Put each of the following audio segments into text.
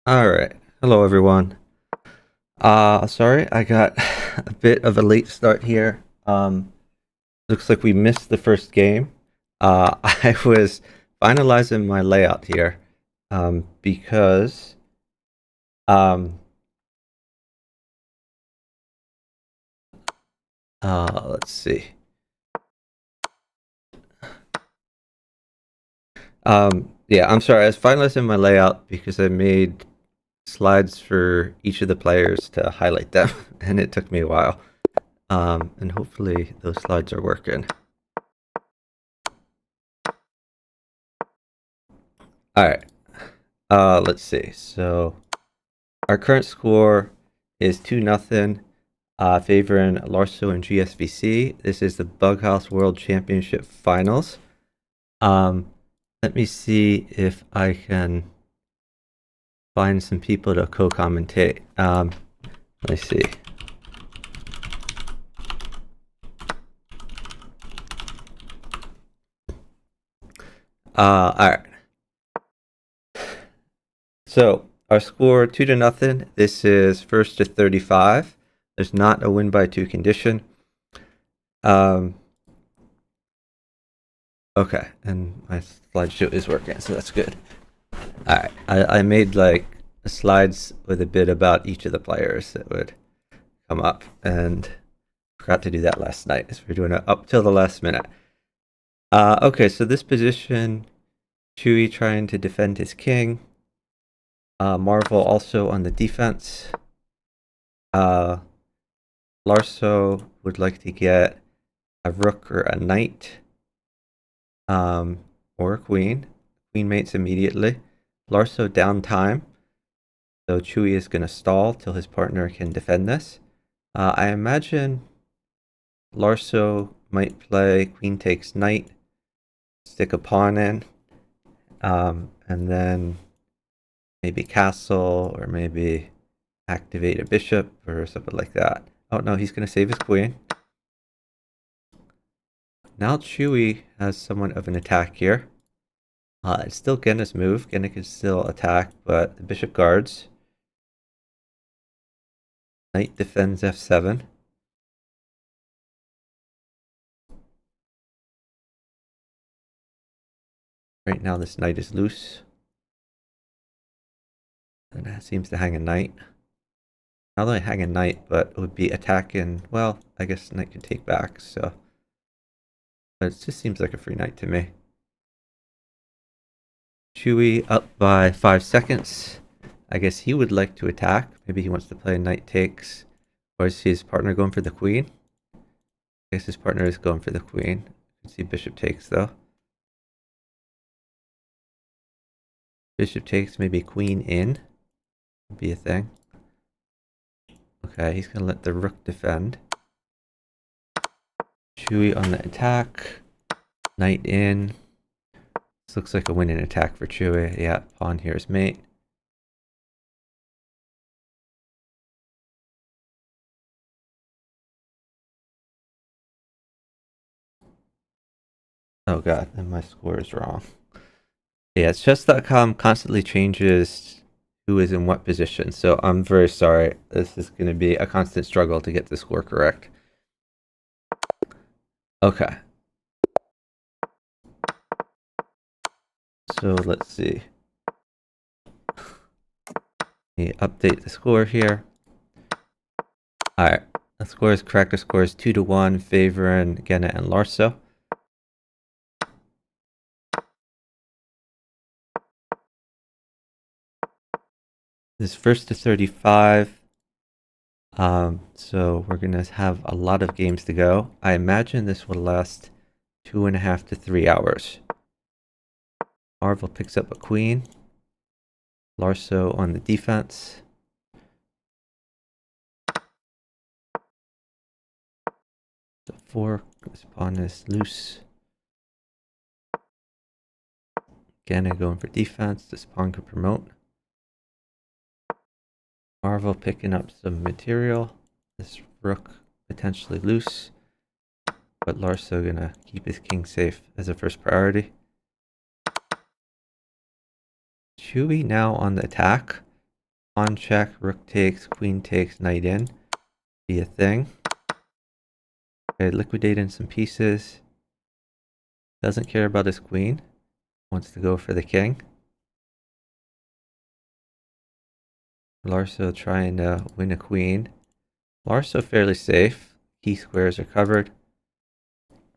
Alright, hello everyone. Sorry, I got a bit of a late start here. Looks like we missed the first game. I was finalizing my layout here, because, um, let's see. Yeah, I'm sorry, I was finalizing my layout because I made slides for each of the players to highlight them, and it took me a while. And hopefully those slides are working. Alright, let's see. So, our current score is 2-0, favoring Larso and GSVC. This is the Bughouse World Championship FINALS. Let me see if I can find some people to co-commentate. Let me see. Alright. So, our score 2-0. This is first to 35. There's not a win by 2 condition. Okay, and my slideshow is working, so that's good. Alright, I made like slides with a bit about each of the players that would come up, and forgot to do that last night, so we're doing it up till the last minute. Okay, so this position, Chewie trying to defend his king. Marvel also on the defense. Larso would like to get a rook or a knight, or a queen. Queen mates immediately. Larso down time, so Chewie is going to stall till his partner can defend this. I imagine Larso might play queen takes knight, stick a pawn in, and then maybe castle, or maybe activate a bishop or something like that. Oh no, he's going to save his queen. Now Chewie has somewhat of an attack here. It's still Gena's move. Gena can still attack, but the bishop guards. Knight defends f7. Right now this knight is loose. And it seems to hang a knight. Not only hang a knight, but it would be attacking. Well, I guess knight can take back, so. But it just seems like a free knight to me. Chewie up by 5 seconds. I guess he would like to attack. Maybe he wants to play knight takes. Or is his partner going for the queen? I guess his partner is going for the queen. Let's see, bishop takes though. Bishop takes, maybe queen in. Would be a thing. Okay, he's going to let the rook defend. Chewie on the attack. Knight in. This looks like a winning attack for Chewie. Yeah, pawn here is mate. Oh god, and my score is wrong. Yeah, it's chess.com constantly changes who is in what position, so I'm very sorry. This is going to be a constant struggle to get the score correct. Okay. So let's see. Let me update the score here. Alright, the score is correct. The score is 2-1, favoring Gena and Larso. This is first to 35. So we're gonna have a lot of games to go. I imagine this will last 2.5 to 3 hours. Marvel picks up a queen. Larso on the defense. The 4, this pawn is loose. Gena going for defense. This pawn could promote. Marvel picking up some material. This rook potentially loose. But Larso gonna keep his king safe as a first priority. Chewie now on the attack. pawn check, rook takes, queen takes, knight in be a thing. Okay, liquidating some pieces. Doesn't care about his queen. Wants to go for the king. Larso trying to win a queen. Larso fairly safe. Key squares are covered.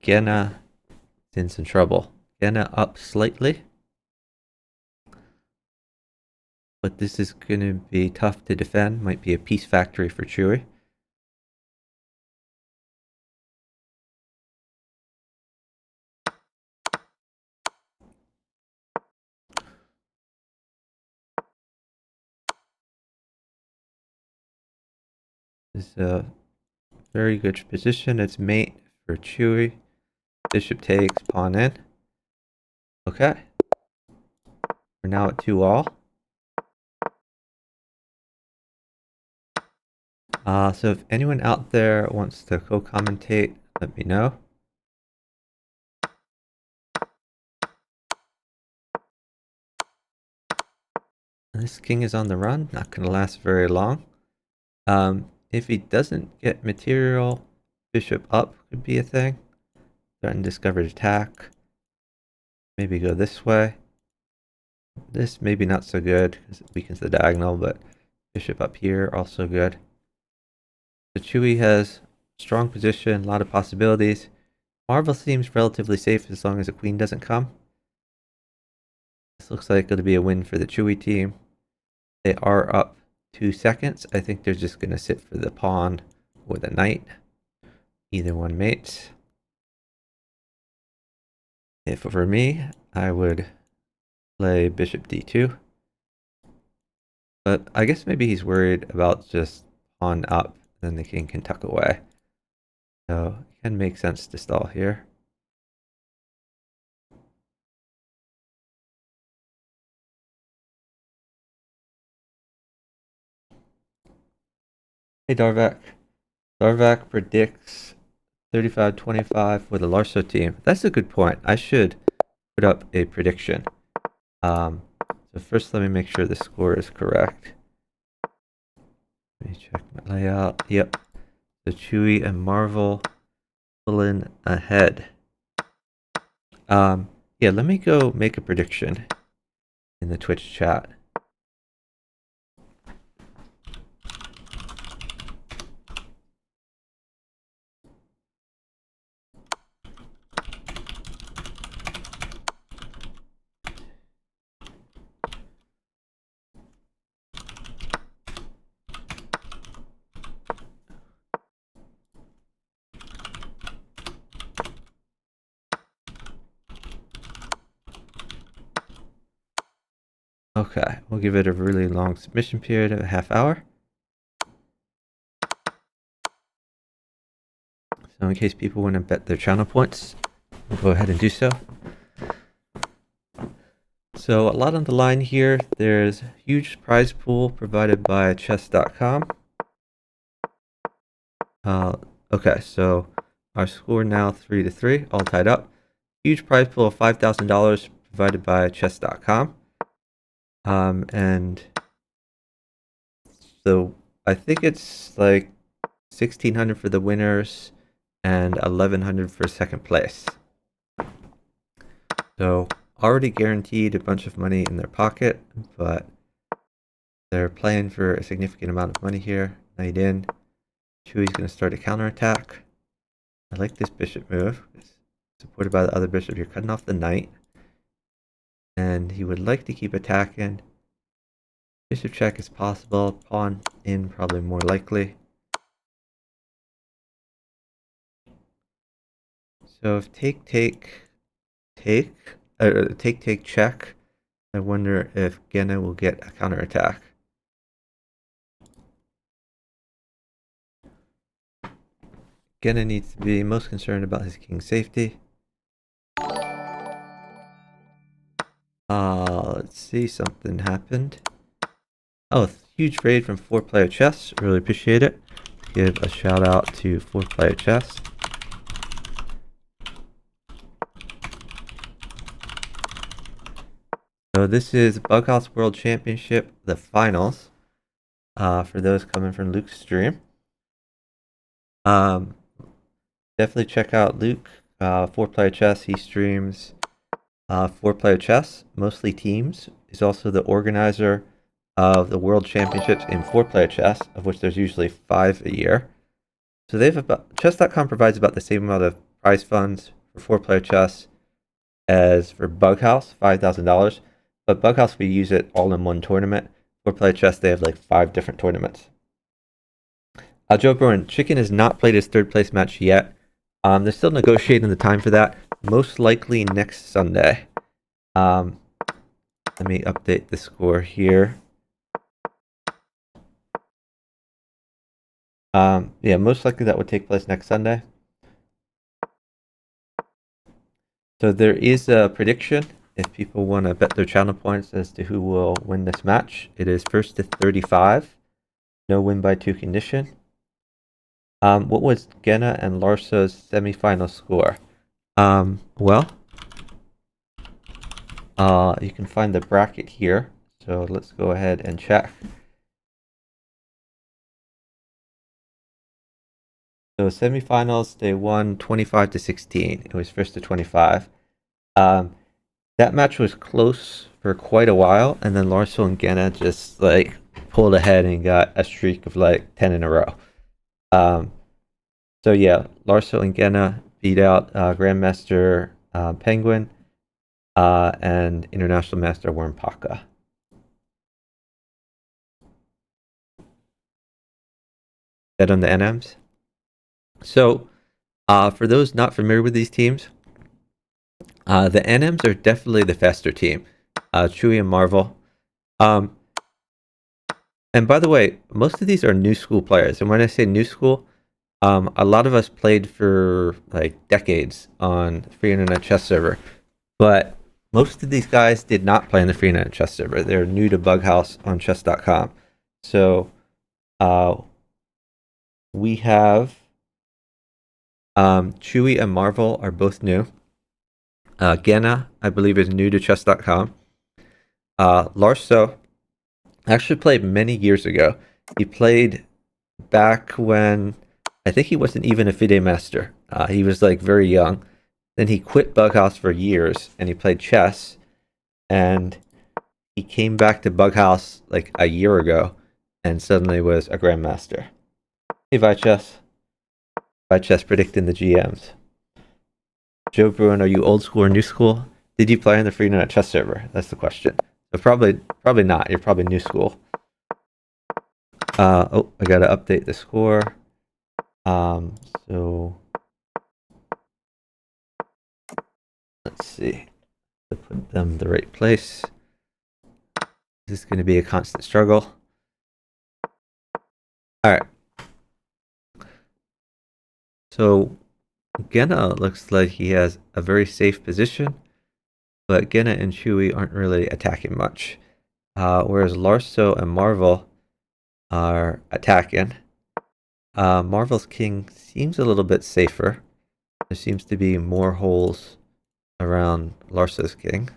Gena is in some trouble. Gena up slightly. But this is going to be tough to defend. Might be a piece factory for Chewy. This is a very good position. It's mate for Chewy. Bishop takes, pawn in. Okay. We're now at 2-all. So if anyone out there wants to co-commentate, let me know. This king is on the run, not going to last very long. If he doesn't get material, bishop up could be a thing. Threaten discovered attack. Maybe go this way. This maybe not so good because it weakens the diagonal, but bishop up here also good. So Chewy has strong position, a lot of possibilities. Marvel seems relatively safe as long as the queen doesn't come. This looks like it'll be a win for the Chewy team. They are up 2 seconds. I think they're just going to sit for the pawn or the knight. Either one mates. If it were me, I would play bishop d2. But I guess maybe he's worried about just pawn up, then the king can tuck away. So it can make sense to stall here. Hey Darvak. Darvak predicts 35-25 for the Larso team. That's a good point. I should put up a prediction. So first let me make sure the score is correct. Let me check my layout. Yep. So Chewy and Marvel pulling ahead. Yeah, let me go make a prediction in the Twitch chat. Okay, we'll give it a really long submission period of a half hour. So in case people want to bet their channel points, we'll go ahead and do so. So a lot on the line here. There's a huge prize pool provided by chess.com. Okay, so our score now 3-3, all tied up. Huge prize pool of $5,000 provided by chess.com. And so I think it's like 1,600 for the winners and 1,100 for second place. So already guaranteed a bunch of money in their pocket, but they're playing for a significant amount of money here. Knight in. Chewy's going to start a counterattack. I like this bishop move. It's supported by the other bishop. You're cutting off the knight. And he would like to keep attacking. Bishop check is possible. Pawn in probably more likely. So if take check, I wonder if Gena will get a counterattack. Gena needs to be most concerned about his king's safety. Let's see, something happened. Oh, huge raid from 4Player Chess. Really appreciate it. Give a shout out to 4Player Chess. So this is Bughouse World Championship, the finals. for those coming from Luke's stream. Definitely check out Luke, 4Player Chess. He streams 4Player Chess, mostly teams. He's also the organizer of the World Championships in 4Player Chess, of which there's usually 5 a year. So they've chess.com provides about the same amount of prize funds for 4Player Chess as for Bughouse, $5,000. But Bughouse, we use it all in one tournament. 4Player Chess, they have like 5 different tournaments. Joe Bruin, Chicken has not played his third place match yet. They're still negotiating the time for that. Most likely next Sunday. Let me update the score here. Yeah, most likely that would take place next Sunday. So there is a prediction if people want to bet their channel points as to who will win this match. It is 1st to 35. No win by 2 condition. What was Gena and Larso's semifinal score? Well, you can find the bracket here. So let's go ahead and check. So semifinals, they won 25 to 16. It was 1st to 25. That match was close for quite a while, and then Larso and Gena just like pulled ahead and got a streak of like 10 in a row. So yeah, Larso and Gena beat out Grandmaster Penguin and International Master Worm Paka. Bet on the NMs. So for those not familiar with these teams, the NMs are definitely the faster team. Chewy and Marvel. And by the way, most of these are new school players. And when I say new school, a lot of us played for like decades on free internet chess server, but most of these guys did not play on the free internet chess server. They're new to Bughouse on chess.com. So we have Chewy and Marvel are both new. Gena, I believe, is new to chess.com. Larso actually played many years ago. He played back when I think he wasn't even a FIDE master. He was like very young. Then he quit Bughouse for years and he played chess. And he came back to Bughouse like a year ago and suddenly was a grandmaster. Hey, Vichess. Vichess predicting the GMs. Joe Bruin, are you old school or new school? Did you play on the free internet chess server? That's the question. So probably not. You're probably new school. Oh, I gotta update the score. So let's see. To put them in the right place. This is going to be a constant struggle. All right. So Gena looks like he has a very safe position, but Gena and Chewy aren't really attacking much. Whereas Larso and Marvel are attacking. Marvel's king seems a little bit safer. There seems to be more holes around Larso's king.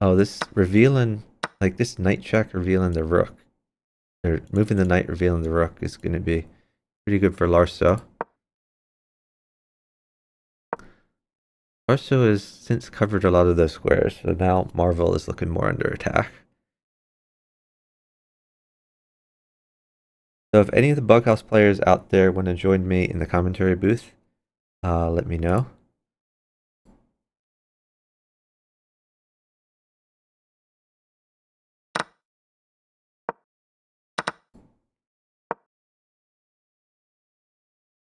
Oh, this revealing, like this knight check revealing the rook. Or moving the knight revealing the rook is going to be pretty good for Larso. Larso has since covered a lot of those squares, so now Marvel is looking more under attack. So if any of the Bughouse players out there want to join me in the commentary booth, let me know.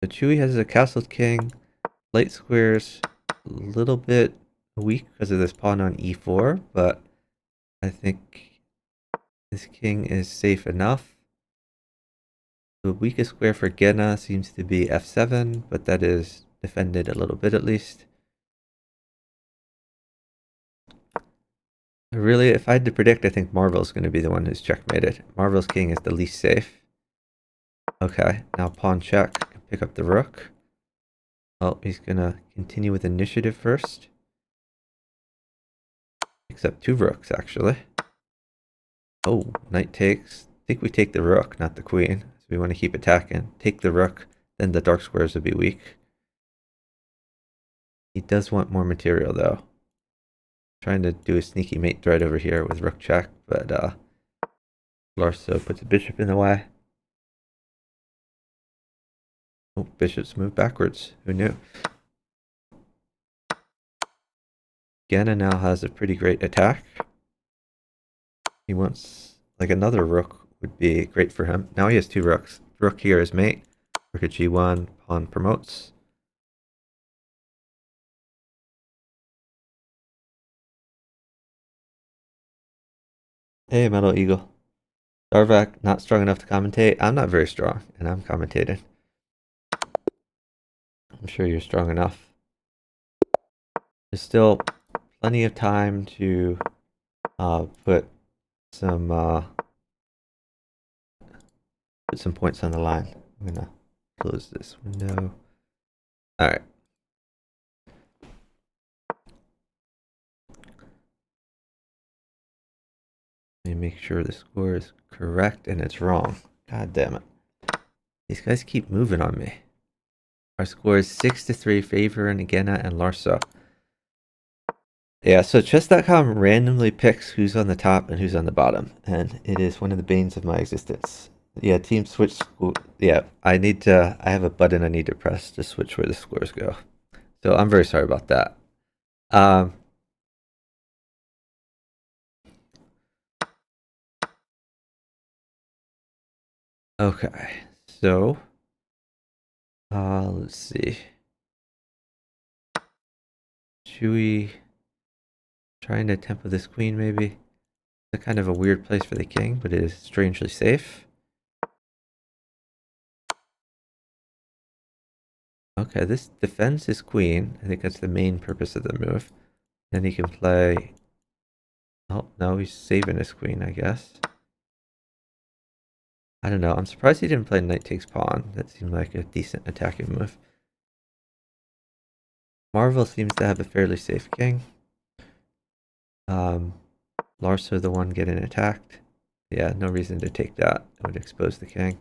So Chewy has a castled king, light squares, a little bit weak because of this pawn on e4, but I think this king is safe enough. The weakest square for Gena seems to be f7, but that is defended a little bit at least. Really, if I had to predict, I think Marvel's going to be the one who's checkmated. Marvel's king is the least safe. Okay, now pawn check, pick up the rook. Oh, he's going to continue with initiative first. Picks up 2 rooks, actually. Oh, knight takes. think we take the rook, not the queen. So we want to keep attacking. Take the rook, then the dark squares will be weak. He does want more material though. Trying to do a sneaky mate threat over here with rook check, but Larso puts a bishop in the way. Oh, bishops move backwards. Who knew? Gena now has a pretty great attack. He wants, like, another rook would be great for him. Now he has two rooks. Rook here is mate. Rook at g1, pawn promotes. Hey, Metal Eagle. Darvak, not strong enough to commentate. I'm not very strong, and I'm commentating. I'm sure you're strong enough. There's still plenty of time to put some points on the line. I'm gonna close this window. All right. Let me make sure the score is correct and it's wrong. God damn it. These guys keep moving on me. Our score is 6-3, favoring Gena and Larso. Yeah, so chess.com randomly picks who's on the top and who's on the bottom, and it is one of the banes of my existence. Yeah, team switch school. Yeah, I have a button I need to press to switch where the scores go. So I'm very sorry about that. Okay, so let's see. Chewy trying to tempo this queen, maybe. It's kind of a weird place for the king, but it is strangely safe. Okay, this defends his queen. I think that's the main purpose of the move. Then he can play... Oh, no, he's saving his queen, I guess. I don't know. I'm surprised he didn't play knight takes pawn. That seemed like a decent attacking move. Marvel seems to have a fairly safe king. Larso the one getting attacked. Yeah, no reason to take that. It would expose the king.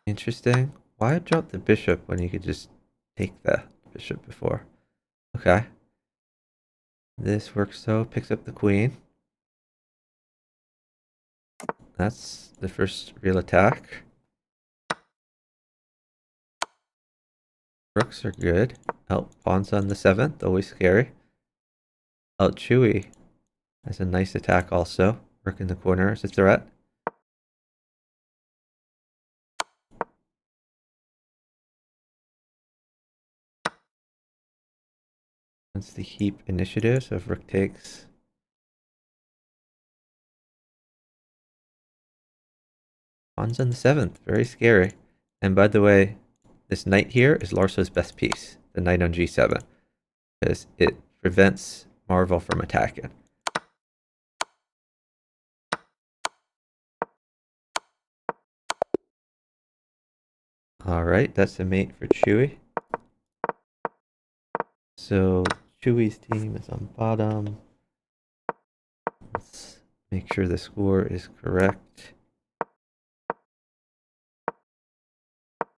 Interesting. Why drop the bishop when you could just take the bishop before? Okay. This works so. Picks up the queen. That's the first real attack. Rooks are good. Oh, pawns on the 7th. Always scary. Oh, Chewy has a nice attack also. Rook in the corner is a threat. That's the heap initiative, so if rook takes... Pawns on the 7th. Very scary. And by the way, this knight here is Larso's best piece. The knight on g7. Because it prevents Marvel from attacking. Alright, that's the mate for Chewy. So Chewy's team is on bottom. Let's make sure the score is correct.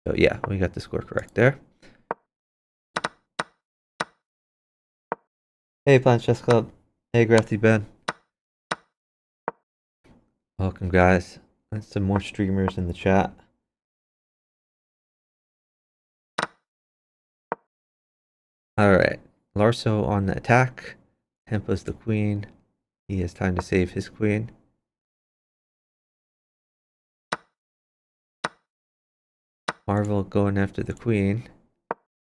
So yeah, we got the score correct there. Hey, Planet Chess Club. Hey, Grafty Ben. Welcome, guys. That's some more streamers in the chat. Alright, Larso on the attack. Tempo's the queen. He has time to save his queen. Marvel going after the queen.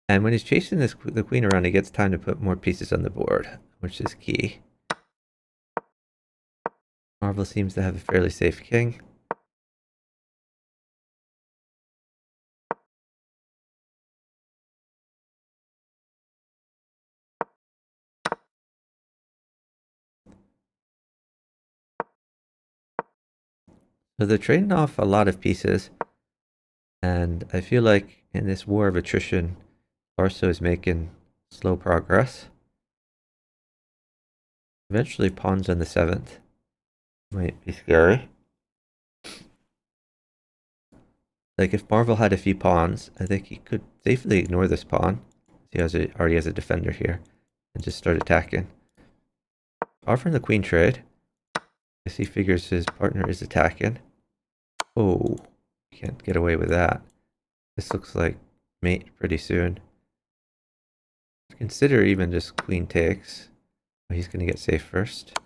And when he's chasing the queen around, he gets time to put more pieces on the board, which is key. Marvel seems to have a fairly safe king. So they're trading off a lot of pieces. And I feel like in this war of attrition, larso is making slow progress. Eventually pawns on the 7th. Might be scary. Like if Marvel had a few pawns, I think he could safely ignore this pawn. He already has a defender here. And just start attacking. Offering the queen trade. Guess he figures his partner is attacking. Oh, can't get away with that. This looks like mate pretty soon. Consider even just queen takes. He's going to get safe first.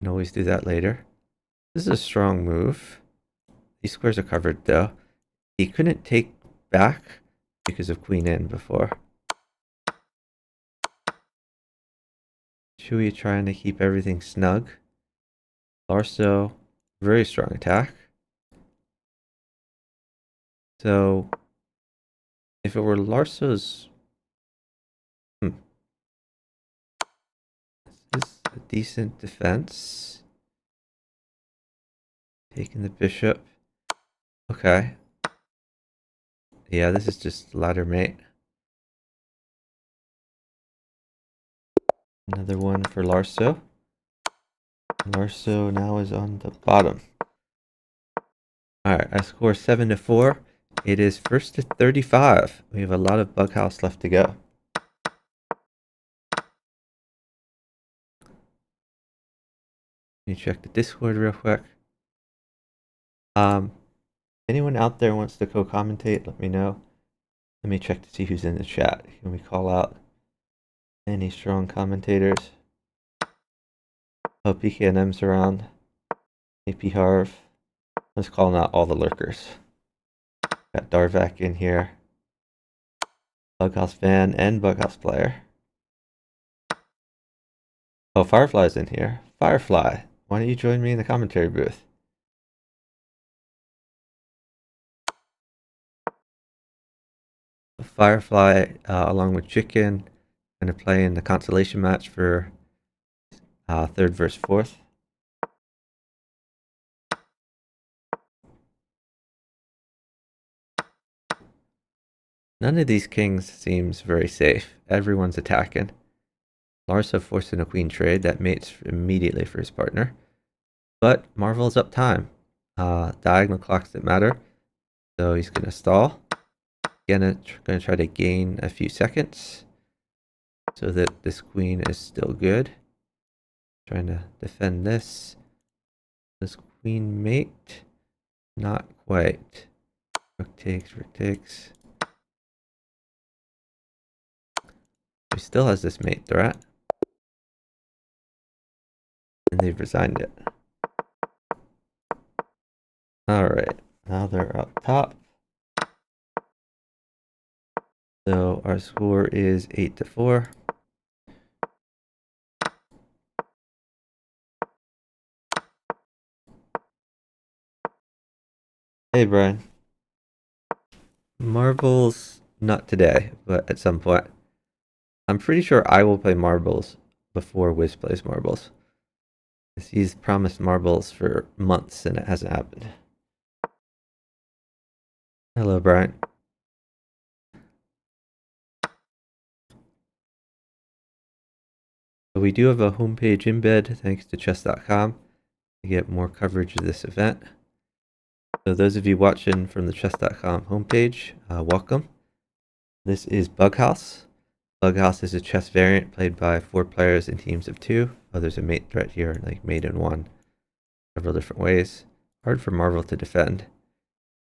Can always do that later. This is a strong move. These squares are covered though. He couldn't take back because of queen in before. Chewy trying to keep everything snug. Larso, very strong attack. So, if it were Larso's... This is a decent defense. Taking the bishop. Okay. Yeah, this is just ladder mate. Another one for Larso. Larso now is on the bottom. Alright, I score 7-4. It is first to 35. We have a lot of Bughouse left to go. Let me check the Discord real quick. Anyone out there wants to co-commentate, let me know. Let me check to see who's in the chat. Can we call out any strong commentators? Oh, PKNM's around. AP Harv. Let's call out all the lurkers. Got Darvak in here. Bughouse fan and Bughouse player. Oh, Firefly's in here. Firefly, why don't you join me in the commentary booth? Firefly, along with Chicken, going to play in the consolation match for 3rd versus 4th. None of these kings seems very safe. Everyone's attacking. Larso forcing a queen trade that mates immediately for his partner. But Marvel's up time. Diagonal clocks that matter. So he's going to stall. Again, going to try to gain a few seconds so that this queen is still good. Trying to defend this. This queen mate. Not quite. Rook takes, rook takes. He still has this mate threat. And they've resigned it. Alright, now they're up top. So our score is 8-4. Hey Brian. Marbles, not today, but at some point. I'm pretty sure I will play marbles before Wiz plays marbles. He's promised marbles for months and it hasn't happened. Hello, Brian. So we do have a homepage embed thanks to chess.com to get more coverage of this event. So those of you watching from the chess.com homepage, welcome. This is Bughouse. Bughouse is a chess variant played by 4 players in teams of 2. Oh, there's a mate threat here, like mate in 1. Several different ways. Hard for Marvel to defend.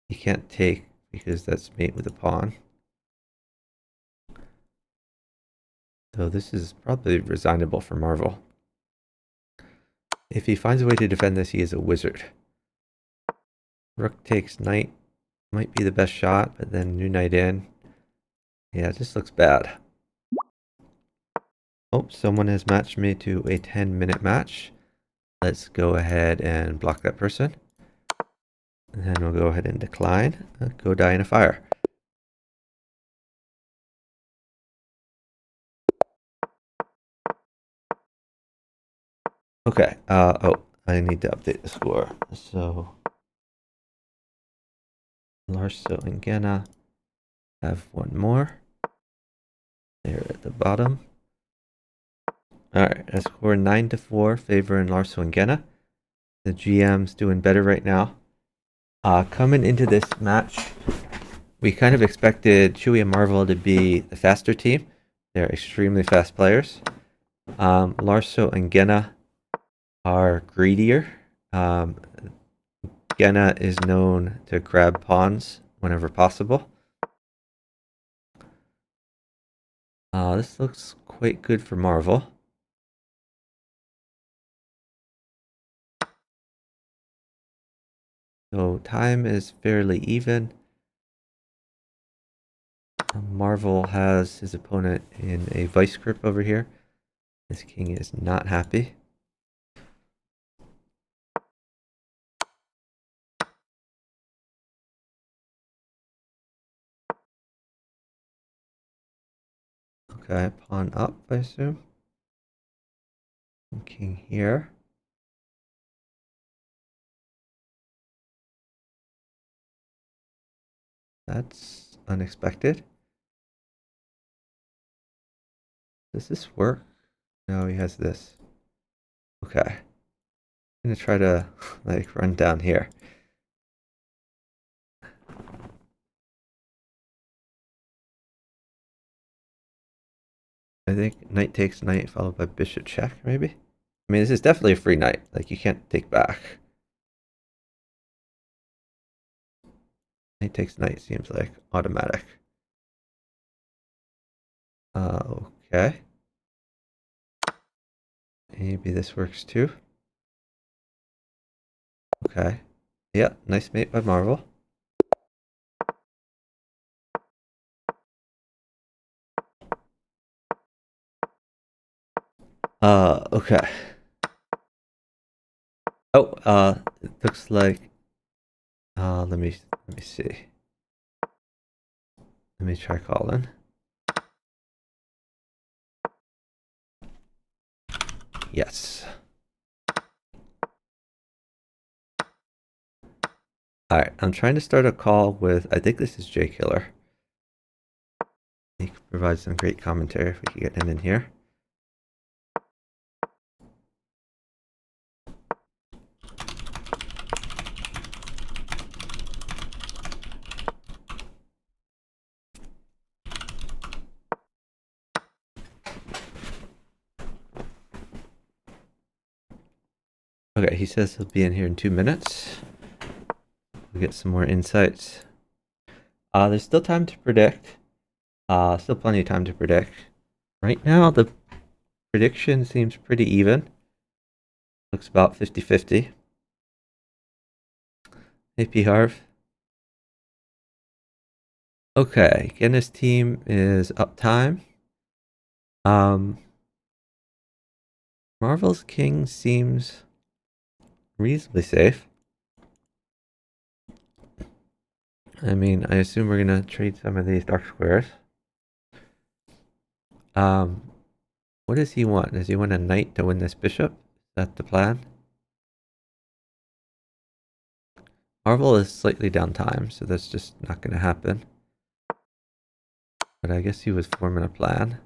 He can't take because that's mate with a pawn. So this is probably resignable for Marvel. If he finds a way to defend this, he is a wizard. Rook takes knight. Might be the best shot, but then new knight in. Yeah, it just looks bad. Oh, someone has matched me to a 10-minute match. Let's go ahead and block that person. And then we'll go ahead and decline. Go die in a fire. Okay, oh, I need to update the score. So Larso and Gena have one more. They're at the bottom. Alright, a score 9-4, favoring Larso and Gena. The GM's doing better right now. Coming into this match, we kind of expected Chewy and Marvel to be the faster team. They're extremely fast players. Larso and Gena are greedier. Gena is known to grab pawns whenever possible. This looks quite good for Marvel. So time is fairly even. Marvel has his opponent in a vice grip over here. This king is not happy. Okay, pawn up, I assume. King here. That's unexpected. Does this work? No, he has this. Okay. I'm gonna try to like run down here. I think knight takes knight followed by bishop check, maybe? I mean, this is definitely a free knight. Like, you can't take back. Knight takes knight seems like automatic. Okay. Maybe this works too. Okay. Yeah, nice mate by Marvel. Okay. Oh, it looks like let me see. Let me try calling. Yes. Alright, I'm trying to start a call with, I think this is J Killer. He could provide some great commentary if we could get him in here. Okay, he says he'll be in here in 2 minutes. We'll get some more insights. There's still time to predict. Still plenty of time to predict. Right now, the prediction seems pretty even. Looks about 50-50. Hey, P. Harv. Okay, Gena's team is up time. Marvel's king seems reasonably safe. I mean, I assume we're gonna trade some of these dark squares. What does he want? Does he want a knight to win this bishop? Is that the plan? Marvel is slightly down time, so that's just not gonna happen. But I guess he was forming a plan.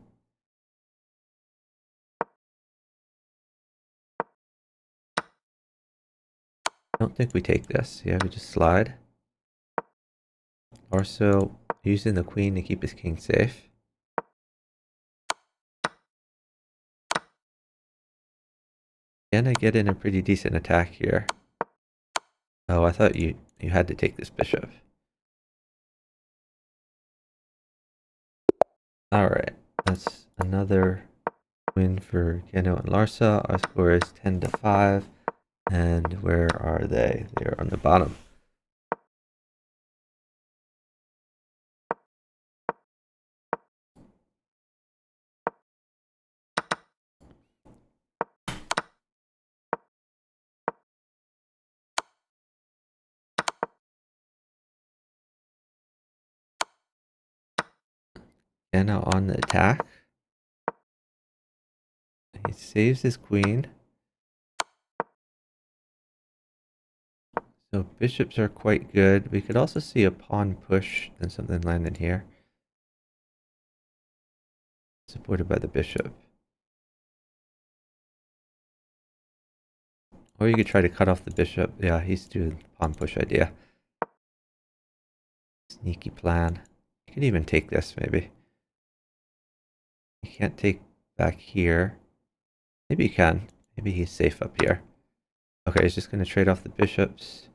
I don't think we take this. Yeah, we just slide. Also, using the queen to keep his king safe. Can I get in a pretty decent attack here? Oh, I thought you had to take this bishop. Alright, that's another win for Geno and Larsa. Our score is 10-5. And where are they? They're on the bottom. Geno on the attack. He saves his queen. So bishops are quite good. We could also see a pawn push and something landing here. Supported by the bishop. Or you could try to cut off the bishop. Yeah, he's doing pawn push idea. Sneaky plan. You could even take this, maybe. You can't take back here. Maybe you can. Maybe he's safe up here. Okay, he's just going to trade off the bishops.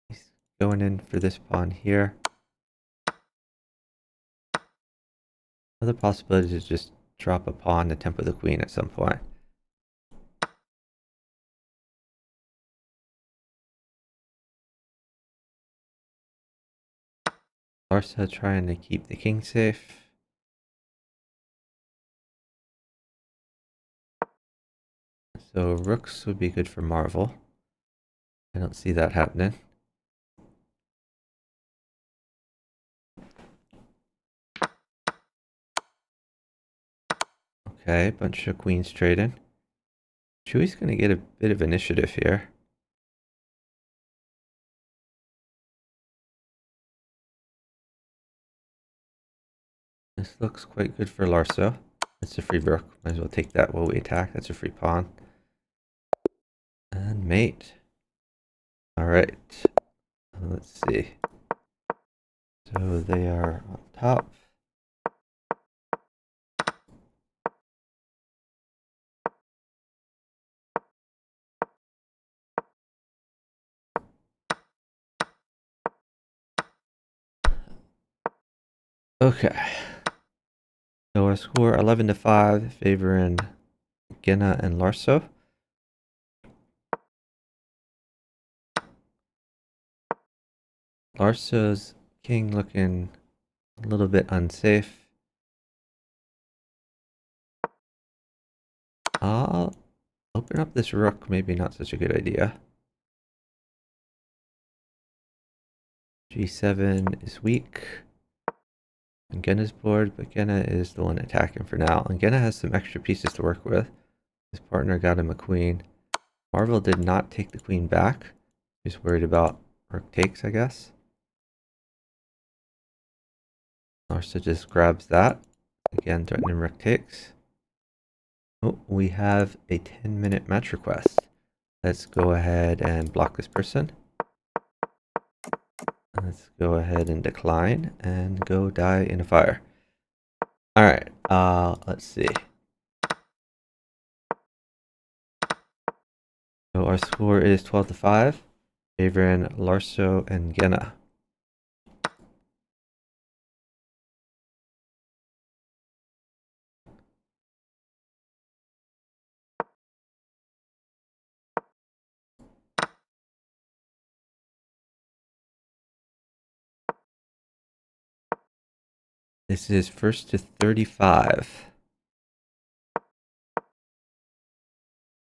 He's going in for this pawn here. Other possibility is just drop a pawn to tempo the queen at some point. Larsa trying to keep the king safe. So rooks would be good for Marvel. I don't see that happening. Okay, bunch of queens trading. Chewy's going to get a bit of initiative here. This looks quite good for Larso. That's a free rook. Might as well take that while we attack. That's a free pawn. And mate. Alright. Let's see. So they are on top. Okay. So our score 11-5, favoring Gena and Larso. Larso's king looking a little bit unsafe. I'll open up this rook, maybe not such a good idea. G7 is weak. And Gena's board, but Gena is the one attacking for now. And Gena has some extra pieces to work with. His partner got him a queen. Marvel did not take the queen back. He's worried about rook takes, I guess. Larsa just grabs that. Again, threatening rook takes. Oh, we have a 10-minute match request. Let's go ahead and block this person. Let's go ahead and decline and go die in a fire. Alright, let's see. So our score is 12-5, favoring Larso and Gena. This is first to 35.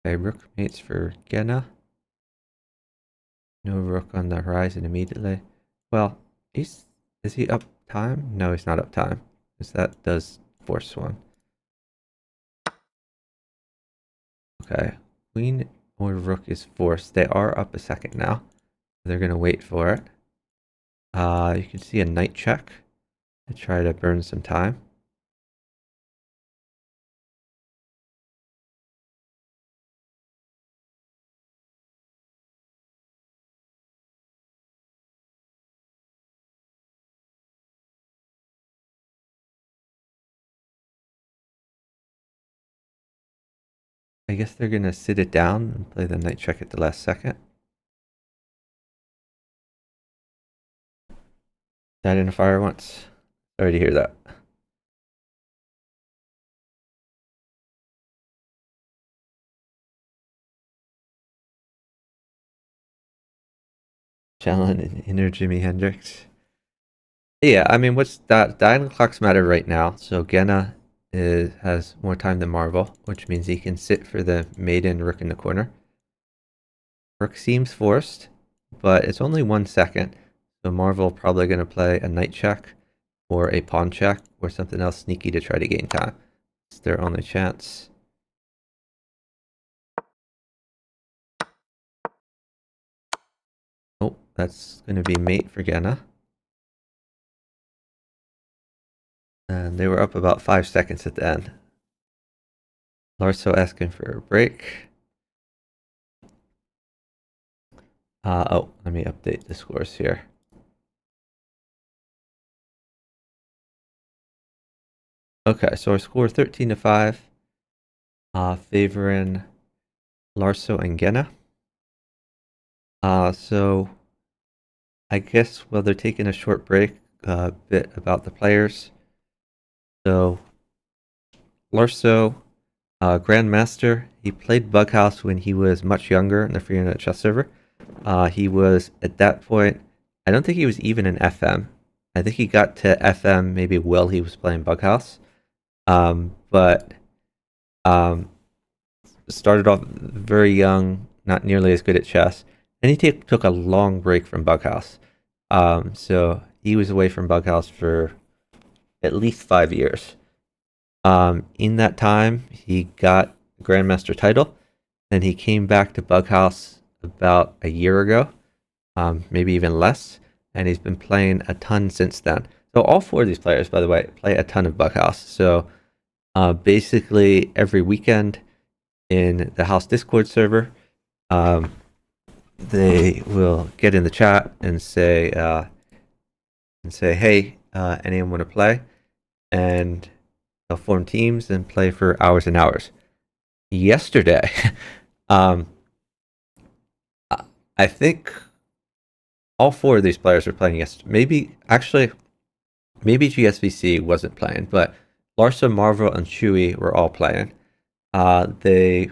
Okay, rook mates for Gena. No rook on the horizon immediately. Well, is he up time? No, he's not up time, because that does force one. Okay, queen or rook is forced. They are up a second now. They're going to wait for it. You can see a knight check to try to burn some time. I guess they're going to sit it down and play the knight check at the last second. Died in a fire once. Sorry to hear that. Challenge and inner Jimi Hendrix. Yeah, I mean, what's that? Diamond clocks matter right now. So Gena has more time than Marvel, which means he can sit for the maiden rook in the corner. Rook seems forced, but it's only 1 second. So Marvel probably going to play a knight check or a pawn check or something else sneaky to try to gain time. It's their only chance. that's going to be mate for Gena. And they were up about 5 seconds at the end. Larso asking for a break. Oh, let me update the scores here. Okay, so our score 13-5, favoring Larso and Gena. So I guess while they're taking a short break, a bit about the players. So Larso, Grandmaster, he played Bughouse when he was much younger in the free internet chess server. He was, at that point, I don't think he was even in FM. I think he got to FM maybe while he was playing Bughouse. But started off very young, not nearly as good at chess. And he took a long break from Bughouse. So he was away from Bughouse for at least 5 years. In that time, he got the Grandmaster title. Then he came back to Bughouse about a year ago, maybe even less. And he's been playing a ton since then. So all 4 of these players, by the way, play a ton of Bughouse. So basically every weekend in the house Discord server, they will get in the chat and say, hey, anyone want to play? And they'll form teams and play for hours and hours. Yesterday, I think all 4 of these players were playing yesterday. Maybe GSVC wasn't playing, but Larso, Marvel, and Chewy were all playing. They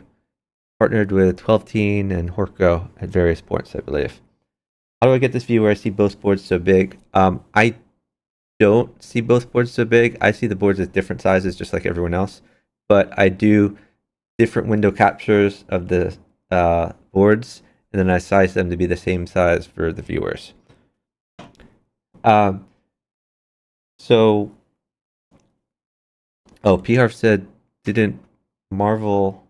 partnered with 12teen and Horko at various points, I believe. How do I get this view where I see both boards so big? I don't see both boards so big. I see the boards as different sizes, just like everyone else. But I do different window captures of the boards, and then I size them to be the same size for the viewers. P-Harf said, didn't Marvel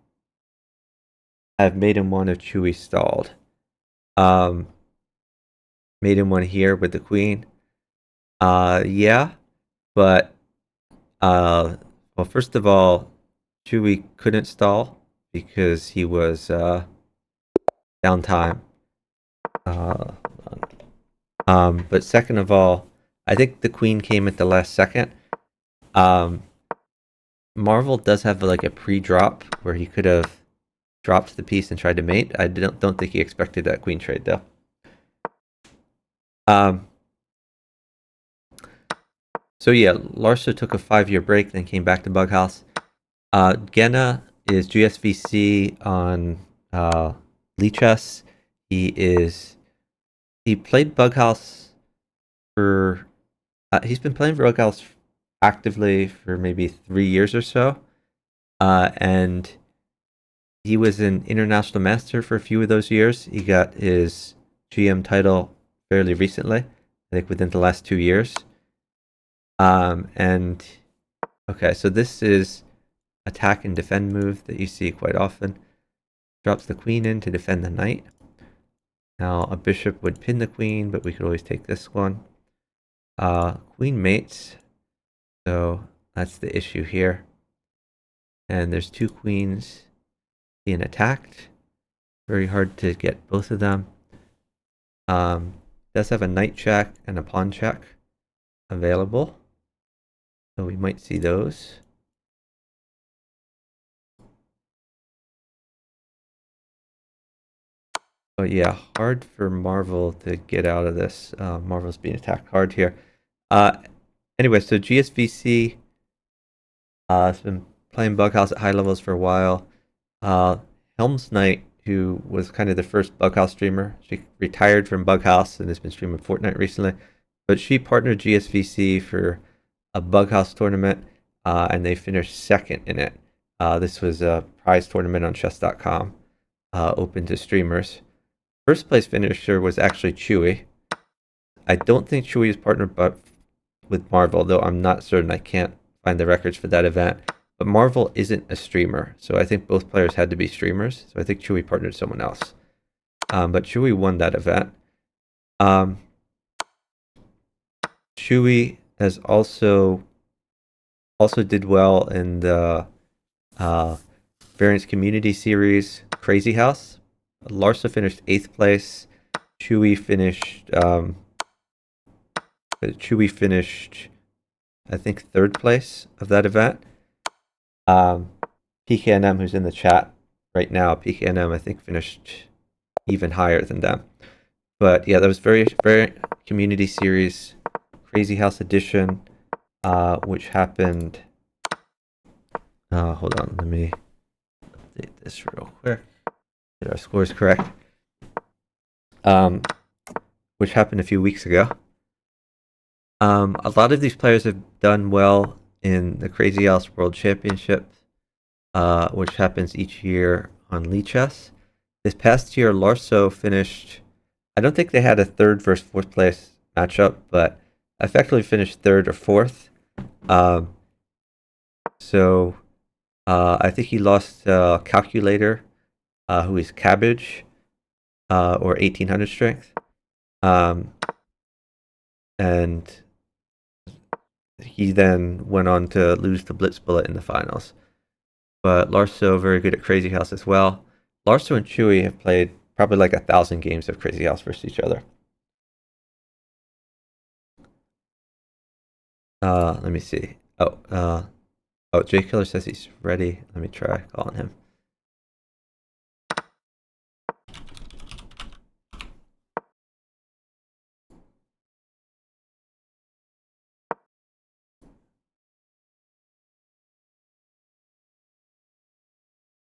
have made him one if Chewy stalled? Made him one here with the queen. Yeah, but well, first of all, Chewy couldn't stall because he was downtime. But second of all, I think the queen came at the last second. Marvel does have like a pre-drop where he could have dropped the piece and tried to mate. I don't think he expected that queen trade though. So yeah, Larso took a 5-year break, then came back to Bughouse. Gena is GSVC on Lichess. He played Bughouse for he's been playing for Bughouse actively for maybe 3 years or so. And he was an international master for a few of those years. He got his GM title fairly recently, I think within the last 2 years. And okay, so this is attack and defend move that you see quite often. Drops the queen in to defend the knight. Now a bishop would pin the queen, but we could always take this one. Queen mates, so that's the issue here. And there's 2 queens being attacked. Very hard to get both of them. Does have a knight check and a pawn check available, so we might see those. But yeah, hard for Marvel to get out of this. Marvel's being attacked hard here. Anyway, so GSVC has been playing Bughouse at high levels for a while. Helms Knight, who was kind of the first Bughouse streamer, she retired from Bughouse and has been streaming Fortnite recently. But she partnered GSVC for a Bughouse tournament, and they finished second in it. This was a prize tournament on chess.com, open to streamers. First place finisher was actually Chewy. I don't think Chewy is partnered with Marvel, though I'm not certain. I can't find the records for that event. But Marvel isn't a streamer, so I think both players had to be streamers. So I think Chewy partnered someone else. But Chewy won that event. Um, Chewy has also did well in the Variance Community Series Crazy House. Larsa finished 8th place. Chewy finished I think 3rd place of that event. PKNM, who's in the chat right now, PKNM I think finished even higher than them. But yeah, that was very Community Series Crazy House Edition, which happened. Hold on, let me update this real quick. Get our scores correct. Which happened a few weeks ago. A lot of these players have done well in the Crazy House World Championship, which happens each year on Lichess. This past year, Larso finished. I don't think they had a 3rd versus 4th place matchup, but effectively finished 3rd or 4th. So I think he lost Calculator, who is Cabbage, or 1800 strength. And he then went on to lose to Blitz Bullet in the finals. But Larso, very good at Crazy House as well. Larso and Chewy have played probably like 1,000 games of Crazy House versus each other. Let me see. Jay Killer says he's ready. Let me try calling him.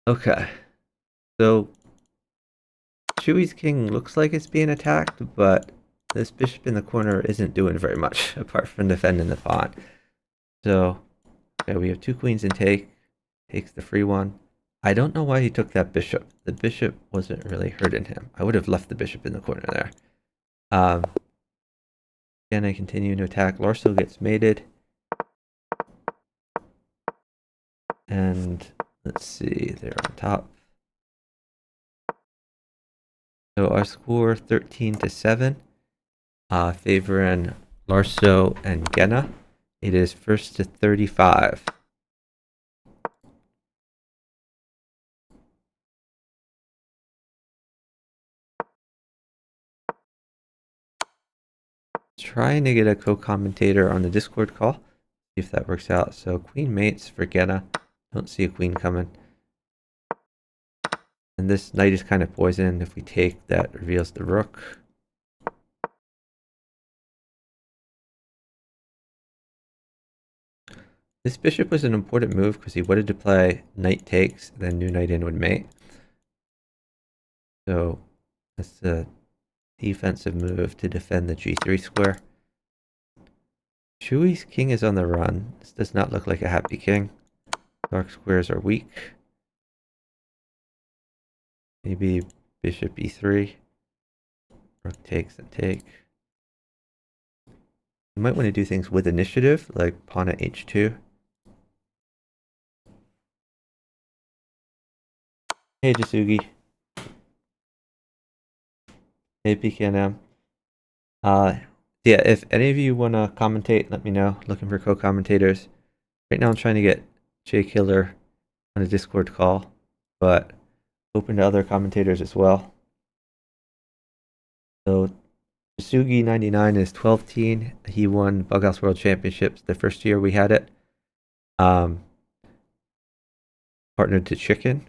Okay. So Chewy's king looks like it's being attacked, but this bishop in the corner isn't doing very much apart from defending the pawn. So okay, we have 2 queens in take. Takes the free one. I don't know why he took that bishop. The bishop wasn't really hurting him. I would have left the bishop in the corner there. Again, I continue to attack. Larso gets mated. And let's see, they're on top. So our score 13-7, favoring Larso and Gena. It is 1st to 35. Trying to get a co-commentator on the Discord call. See if that works out. So queen mates for Gena. Don't see a queen coming. And this knight is kind of poisoned. If we take, that reveals the rook. This bishop was an important move because he wanted to play knight takes, then new knight in would mate. So that's a defensive move to defend the g3 square. Chewy's king is on the run. This does not look like a happy king. Dark squares are weak. Maybe bishop e3. Rook takes and take. You might want to do things with initiative, like pawn at h2. Hey Jasugi. Hey PKNM. Yeah, if any of you want to commentate, let me know. Looking for co-commentators. Right now I'm trying to get Jay Killer on a Discord call, but open to other commentators as well. So Jasugi99 is 12-teen. He won Bughouse World Championships the first year we had it. Partnered to Chicken.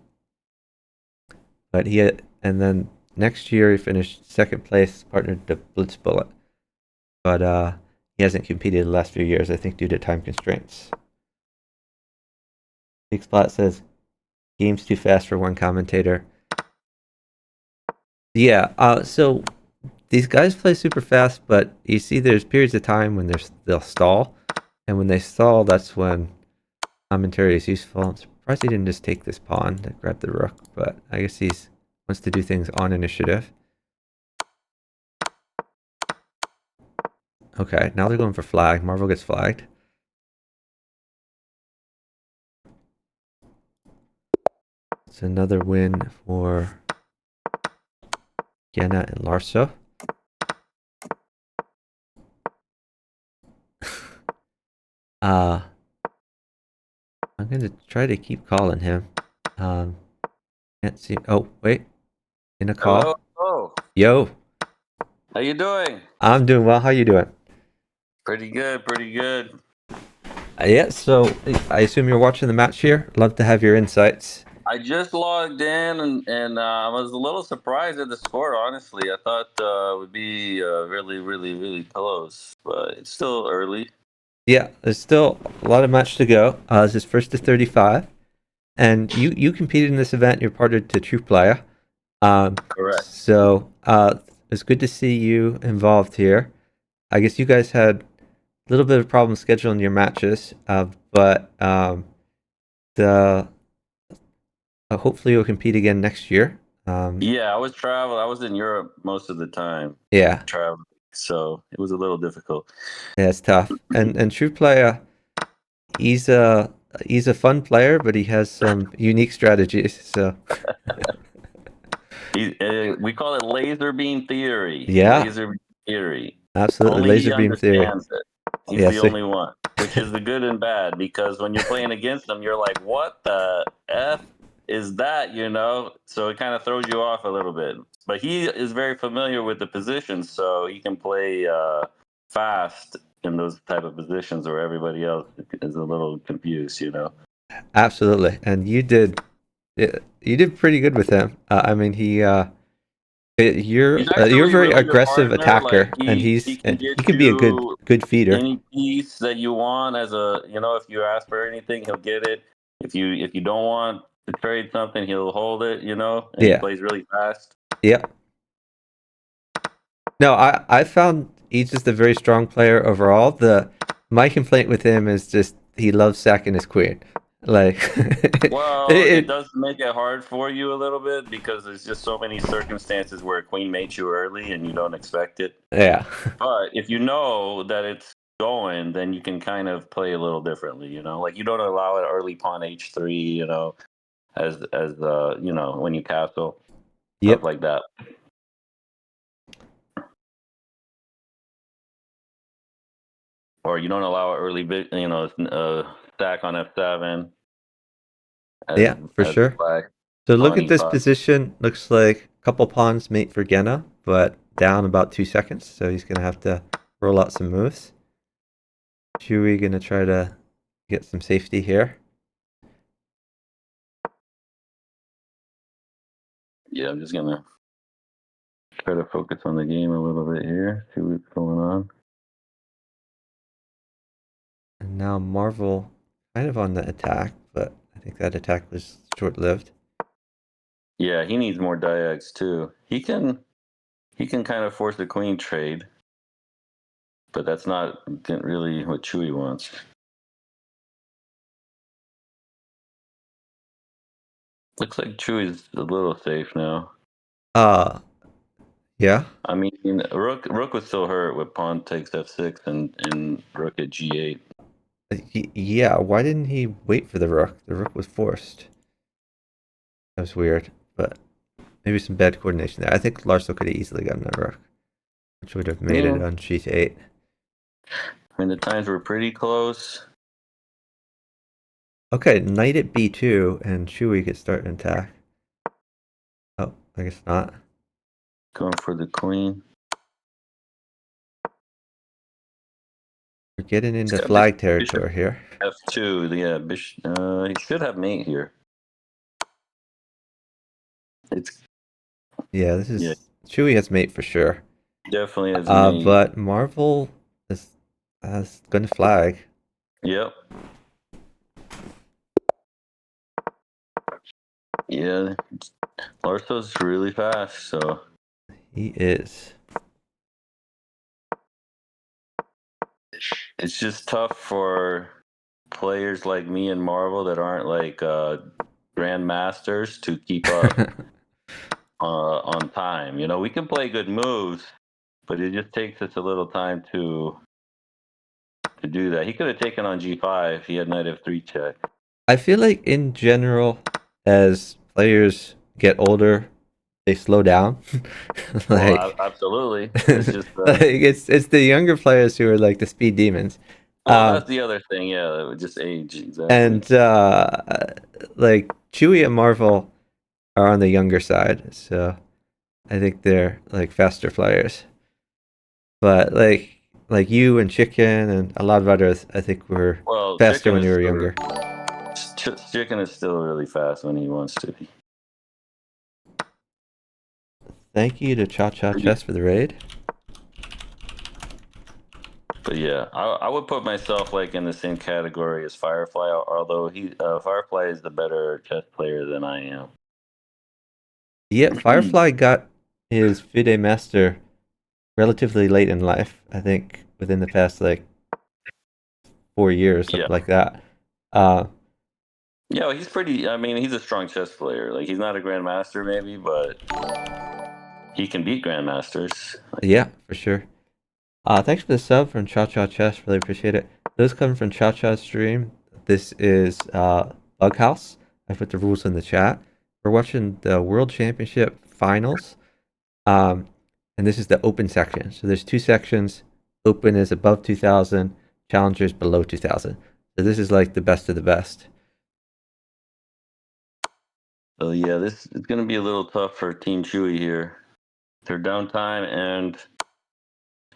But and then next year he finished 2nd place, partnered to Blitz Bullet. But he hasn't competed the last few years, I think due to time constraints. Big Spot says, game's too fast for one commentator. Yeah, so these guys play super fast, but you see there's periods of time when they'll stall. And when they stall, that's when commentary is useful. I'm surprised he didn't just take this pawn to grab the rook, but I guess he wants to do things on initiative. Okay, now they're going for flag. Marvel gets flagged. It's another win for Gena and Larso. I'm gonna try to keep calling him. Can't see. Oh, wait. In a Hello. call. Hello. Yo, How you doing? I'm doing well. How you doing? Pretty good. Pretty good. Yeah, so I assume you're watching the match here. Love to have your insights. I just logged in and I was a little surprised at the score. Honestly, I thought it would be really, really, really close, but it's still early. Yeah, there's still a lot of match to go. This is first to 35, and you competed in this event. You're partnered to True Player. Correct. So it's good to see you involved here. I guess you guys had a little bit of problem scheduling your matches, but the hopefully you'll compete again next year. Yeah, I was traveling. I was in Europe most of the time, Yeah, traveling, so it was a little difficult. yeah, it's tough. And True Player, he's a he's a fun player, but he has some unique strategies. So We call it laser beam theory. yeah, Laser beam theory. absolutely, Only he laser beam theory. understands it. He's Yeah, the so only one, which is the good and bad, because when you're playing against him, you're like, what the F is that, you know? So it kind of throws you off a little bit. But he is very familiar with the positions, so he can play fast in those type of positions where everybody else is a little confused, you know? absolutely. And you did pretty good with him. I mean, He's you're a actually very really good aggressive partner. attacker, Like and he can he get can be a you good feeder. any piece that you want as a, you know, if you ask for anything, he'll get it. If you don't want to trade something, he'll hold it, you know, and he Yeah, plays really fast. yeah. No, I found he's just a very strong player overall. The My complaint with him is just he loves sacking his queen. Like Well, it it, does make it hard for you a little bit because there's just so many circumstances where a queen mates you early and you don't expect it. yeah. But if you know that it's going, then you can kind of play a little differently, you know, like you don't allow it early pawn h3, you know, as you know, when you castle, stuff Yep. like that. Or you don't allow an early bit, you know, stack on f7 as Yeah, for as sure. black So look pawn at this e5. position. Looks like a couple pawns mate for Gena, but down about 2 seconds. So he's gonna have to roll out some moves. Chewy gonna try to get some safety here. Yeah, I'm just gonna try to focus on the game a little bit here, see what's going on. And now Marvel kind of on the attack, but I think that attack was short-lived. Yeah, he needs more diags too. He can kind of force the queen trade, but that's not really what Chewy wants. Looks like Chewy's a little safe now. Uh yeah. I mean, Rook was still hurt with pawn takes f6 and Rook at g8. Yeah, why didn't he wait for the rook? The rook was forced. That was weird, but maybe some bad coordination there. I think Larso could have easily gotten that rook, which would have made Yeah, it on g8. I mean the times were pretty close. Okay, knight at b2, and Chewy could start an attack. Oh, I guess not. Going for the queen. We're getting He's into got flag bishop territory here. f2. Yeah, bishop. He should have mate here. It's Yeah, this yeah, is Chewy has mate for sure. definitely has mate. But Marvel is gonna flag. Yep. Yeah, Larso's really fast, so He is. it's just tough for players like me and Marvel that aren't like grandmasters to keep up on time. You know, we can play good moves, but it just takes us a little time to do that. He could have taken on g5. He had knight f3 check. I feel like in general, as players get older, they slow down. Well, like, absolutely. It's just like it's the younger players who are like the speed demons. Well, that's the other thing. Yeah, it would just age exactly. And like Chewy and Marvel are on the younger side, so I think they're like faster players. But like you and Chicken and a lot of others, I think were faster when you were younger. Chicken is still really fast when he wants to be. Thank you to Cha Cha Chess for the raid. But yeah, I would put myself like in the same category as Firefly, although Firefly is the better chess player than I am. Yeah, Firefly got his FIDE master relatively late in life. I think within the past like 4 years, something like that. Yeah, he's pretty. I mean, he's a strong chess player. Like he's not a grandmaster, maybe, but he can beat grandmasters. Yeah, for sure. Thanks for the sub from Cha Cha Chess. Really appreciate it. Those coming from Cha Cha's stream. This is Bughouse. I put the rules in the chat. We're watching the World Championship finals. And this is the open section. So there's 2 sections. Open is above 2000, challengers below 2000. So this is like the best of the best. So yeah, this is going to be a little tough for Team Chewy here. They're downtime, and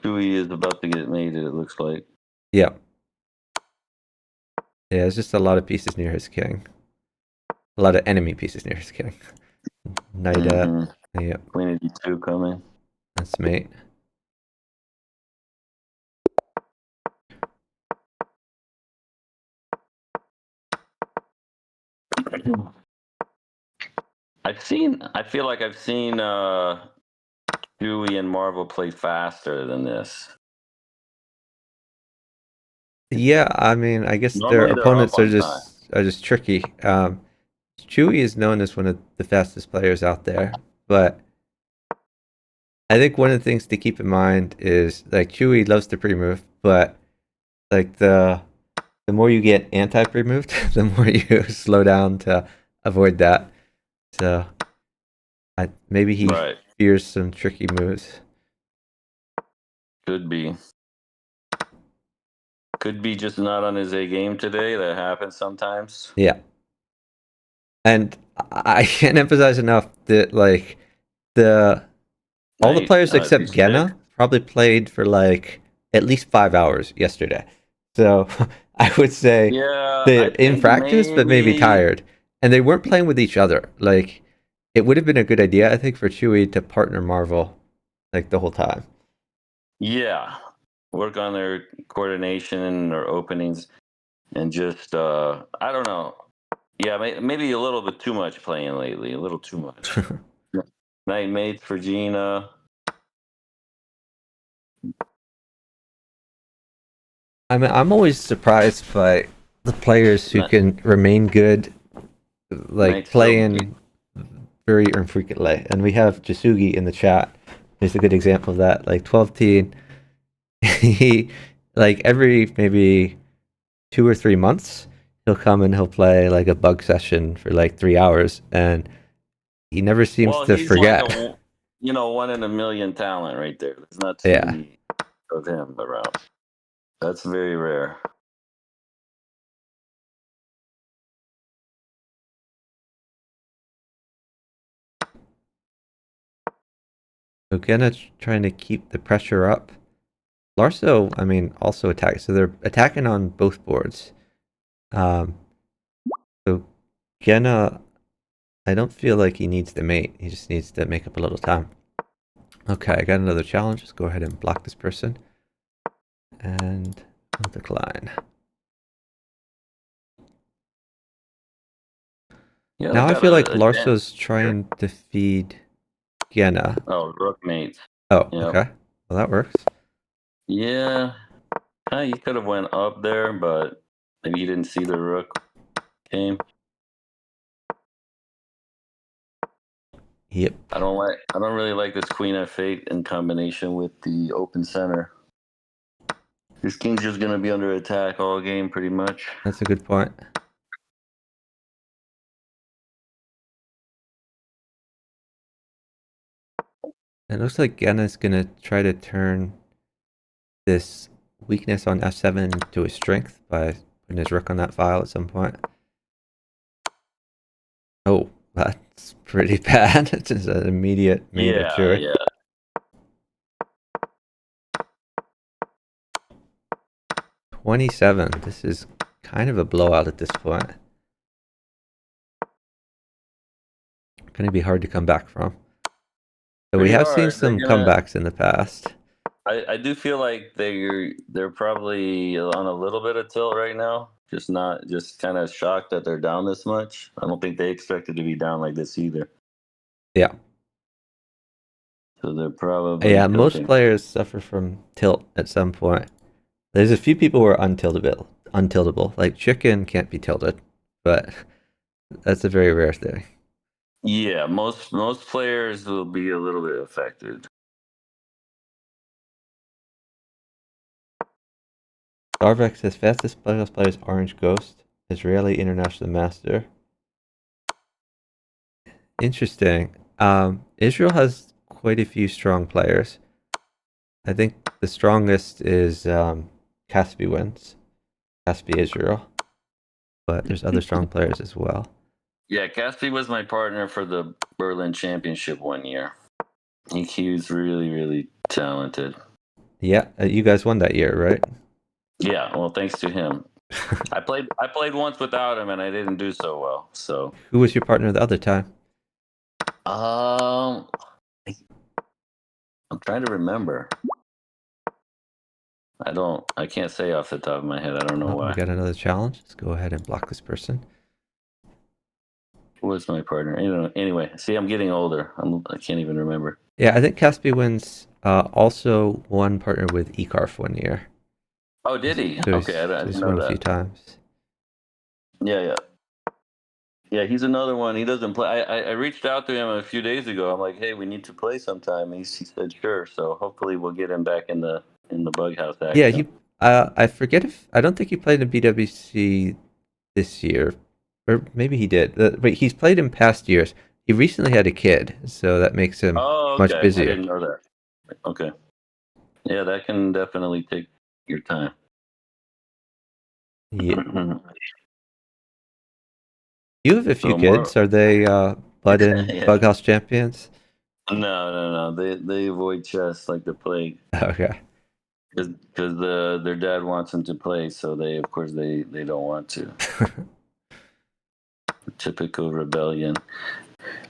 Chewy is about to get mated, it looks like. Yeah. Yeah, it's just a lot of pieces near his king. A lot of enemy pieces near his king. Knight up. Yep. Queen of D2 coming. That's mate. I feel like I've seen Chewy and Marvel play faster than this. Yeah, I mean, I guess their Normally they're opponents up are on time. just tricky. Chewy is known as one of the fastest players out there, but I think one of the things to keep in mind is like Chewy loves to pre-move, but like the more you get anti-pre-moved, the more you slow down to avoid that. So maybe he fears some tricky moves. Could be. Could be just not on his A game today. That happens sometimes. Yeah. And I can't emphasize enough that like all the players except Gena probably played for like at least 5 hours yesterday. So I would say they're in practice, but maybe tired. And they weren't playing with each other. Like it would have been a good idea, I think, for Chewy to partner Marvel like the whole time. Yeah. Work on their coordination and their openings and just I don't know. Yeah, maybe a little bit too much playing lately. A little too much. Night mates for Gena. I mean, I'm always surprised by the players who can remain good, like playing very infrequently. And we have Jasugi in the chat. He's a good example of that. Like 12-teen, he like every maybe 2 or 3 months, he'll come and he'll play like a bug session for like 3 hours, and he never seems to forget. Like one in a million talent right there. There's not too many of him around. That's very rare. So Gena trying to keep the pressure up. Larso, I mean, also attacks. So they're attacking on both boards. So Gena, I don't feel like he needs to mate. He just needs to make up a little time. Okay, I got another challenge. Let's go ahead and block this person. And I'll decline. Yeah, now I feel like Larso's trying to feed Gena. Oh, rook mate. Oh, okay. Well, that works. Yeah. You could have went up there, but maybe you didn't see the rook came. Yep. I don't really like this Queen F8 in combination with the open center. This king's just gonna be under attack all game pretty much. That's a good point. It looks like Gena's gonna try to turn this weakness on f7 to his strength by putting his rook on that file at some point. Oh, that's pretty bad. It's just an immediate mate of Chewy. Yeah. 27. This is kind of a blowout at this point. Going to be hard to come back from. So we have seen some comebacks in the past. I do feel like they're probably on a little bit of tilt right now. Just kind of shocked that they're down this much. I don't think they expected to be down like this either. Yeah. So they're probably tilting. Most players suffer from tilt at some point. There's a few people who are untiltable. Like Chicken can't be tilted, but that's a very rare thing. Yeah, most players will be a little bit affected. Darvex says fastest Bughouse player is Orange Ghost, Israeli International Master. Interesting. Israel has quite a few strong players. I think the strongest is Caspi wins. Caspi Israel. But there's other strong players as well. Yeah, Caspi was my partner for the Berlin Championship one year. He was really, really talented. Yeah, you guys won that year, right? Yeah, well, thanks to him. I played once without him, and I didn't do so well. So who was your partner the other time? I'm trying to remember. I can't say off the top of my head. I don't know why. We got another challenge. Let's go ahead and block this person. Who was my partner? Anyway, see, I'm getting older. I can't even remember. Yeah, I think Caspi wins also one partner with Ecarf one year. Oh, did he? So okay, I didn't know won that. A few times. Yeah, he's another one. He doesn't play. I reached out to him a few days ago. I'm like, hey, we need to play sometime. He said sure. So hopefully we'll get him back in the Bughouse action. Yeah, I forget I don't think he played in BWC this year, or maybe he did. But he's played in past years. He recently had a kid, so that makes him much busier. I didn't know that. Okay. Yeah, that can definitely take your time. Yeah. You have a few kids. Are they budding Bughouse champions? No. They avoid chess like the plague. Okay. Because their dad wants them to play, so they don't want to. Typical rebellion.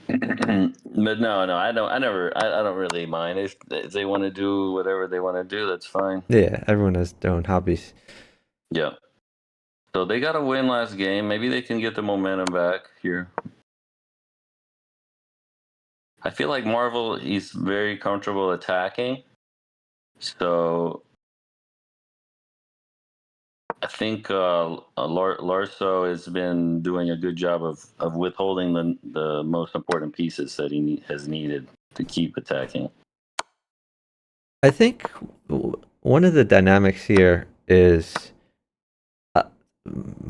But no, I don't really mind if they want to do whatever they want to do. That's fine. Yeah, everyone has their own hobbies. Yeah. So they got a win last game. Maybe they can get the momentum back here. I feel like Marvel, he's very comfortable attacking. So I think Larso has been doing a good job of withholding the most important pieces that he has needed to keep attacking. I think one of the dynamics here is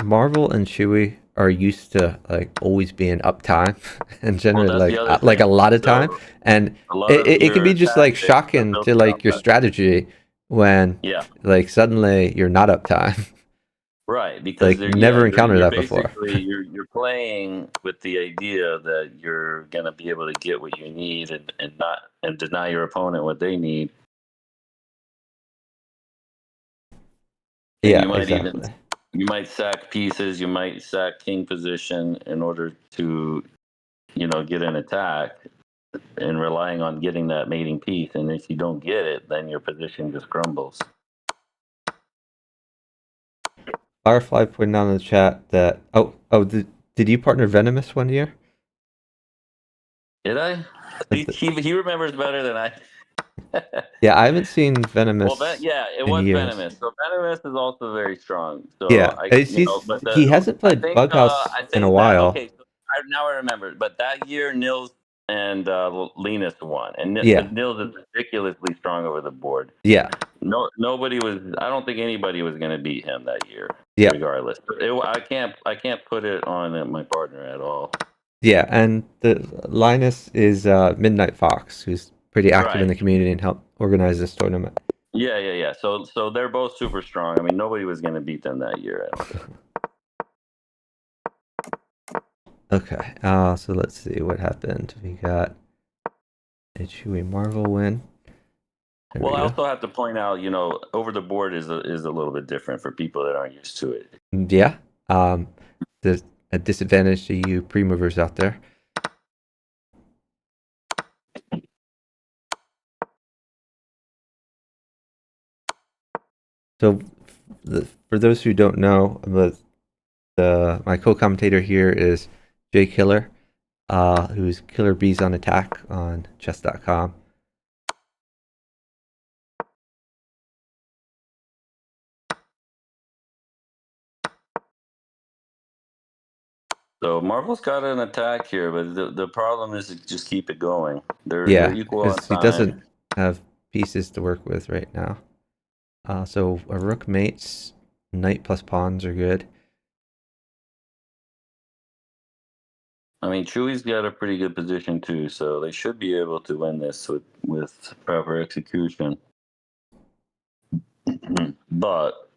Marvel and Chewy are used to like always being uptime and generally like a lot of time, and it can be just like shocking to like your strategy when like suddenly you're not uptime. Right, because like never encountered that before. You're playing with the idea that you're gonna be able to get what you need and deny your opponent what they need. And yeah, you might sack pieces, you might sack king position in order to, get an attack, and relying on getting that mating piece. And if you don't get it, then your position just crumbles. Firefly putting down in the chat that did you partner Venomous one year? Did I? He remembers better than I. Yeah, I haven't seen Venomous. Well, it was years. Venomous. So Venomous is also very strong. So yeah, he hasn't played Bughouse in a while. Okay, so now I remember. But that year, Nils and Linus won, and Nils is ridiculously strong over the board. Yeah. Nobody was. I don't think anybody was going to beat him that year. Yeah. Regardless, I can't put it on my partner at all. Yeah, and the Linus is Midnight Fox, who's pretty active in the community and helped organize this tournament. Yeah. So they're both super strong. I mean, nobody was going to beat them that year, I don't think. Okay, so let's see what happened. We got a Chewy Marvel win. There Well, we I go. also have to point out, over the board is a little bit different for people that aren't used to it. Yeah, there's a disadvantage to you pre-movers out there. So, for those who don't know, my co-commentator here is Jay Killer, who's Killer Bees on Attack on chess.com. So Marvel's got an attack here, but the problem is to just keep it going. They're Yeah, equal on because he doesn't time. have pieces to work with right now. So a rook mates, knight plus pawns are good. I mean, Chewy's got a pretty good position too, so they should be able to win this with proper execution. But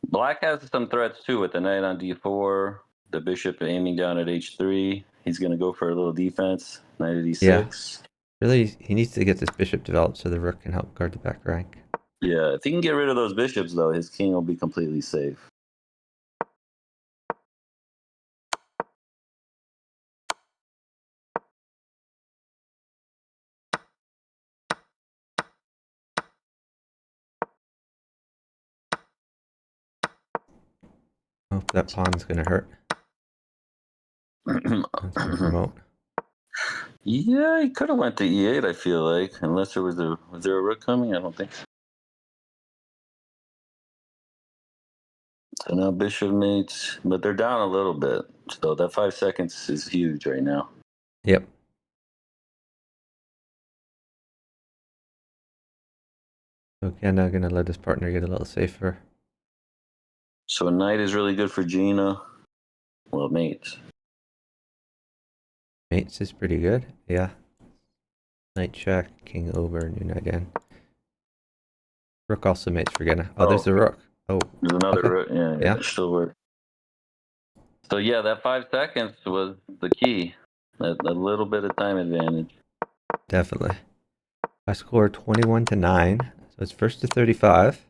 Black has some threats too with the knight on d4, the bishop aiming down at h3. He's going to go for a little defense, knight at Yeah, e6. really, he needs to get this bishop developed so the rook can help guard the back rank. Yeah, if he can get rid of those bishops, though, his king will be completely safe. Oh, that pawn's gonna hurt. That's gonna promote. Yeah, he could have went to e8, I feel like, unless was there a rook coming? I don't think so. So now bishop mates, but they're down a little bit. So that 5 seconds is huge right now. Yep. So Gena gonna let his partner get a little safer. So a knight is really good for Gena. Well, mates. Mates is pretty good. Yeah. Knight check, king over, new knight in. Rook also mates for Gena. Oh, there's Oh, the rook. Oh, there's another okay. rook. Yeah, Yeah, it still works. So yeah, that 5 seconds was the key. That little bit of time advantage. definitely. I scored 21-9, so it's first to 35.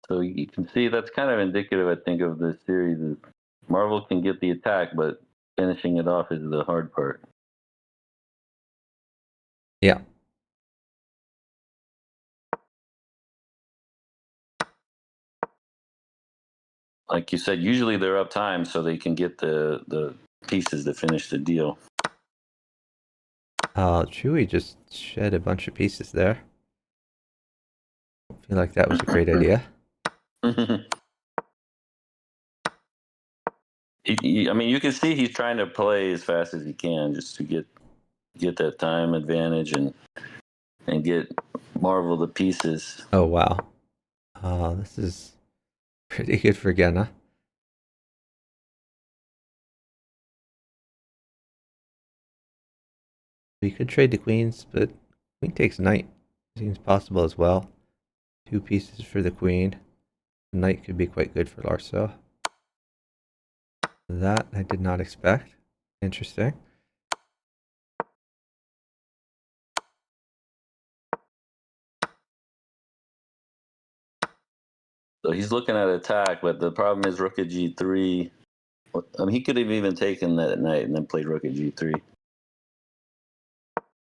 So you can see that's kind of indicative, I think, of the series. Is Marvel can get the attack, but finishing it off is the hard part. Yeah. Like you said, usually they're up time so they can get the pieces to finish the deal. Chewy just shed a bunch of pieces there. I feel like that was a great idea. I mean, you can see he's trying to play as fast as he can just to get that time advantage and get Marvel the pieces. Oh, wow. This is pretty good for Gena. We could trade the queens, but queen takes knight. Seems possible as well. 2 pieces for the queen. The knight could be quite good for Larso. That I did not expect. Interesting. So he's looking at attack, but the problem is rook at g3. I mean, he could have even taken that knight and then played rook at g3.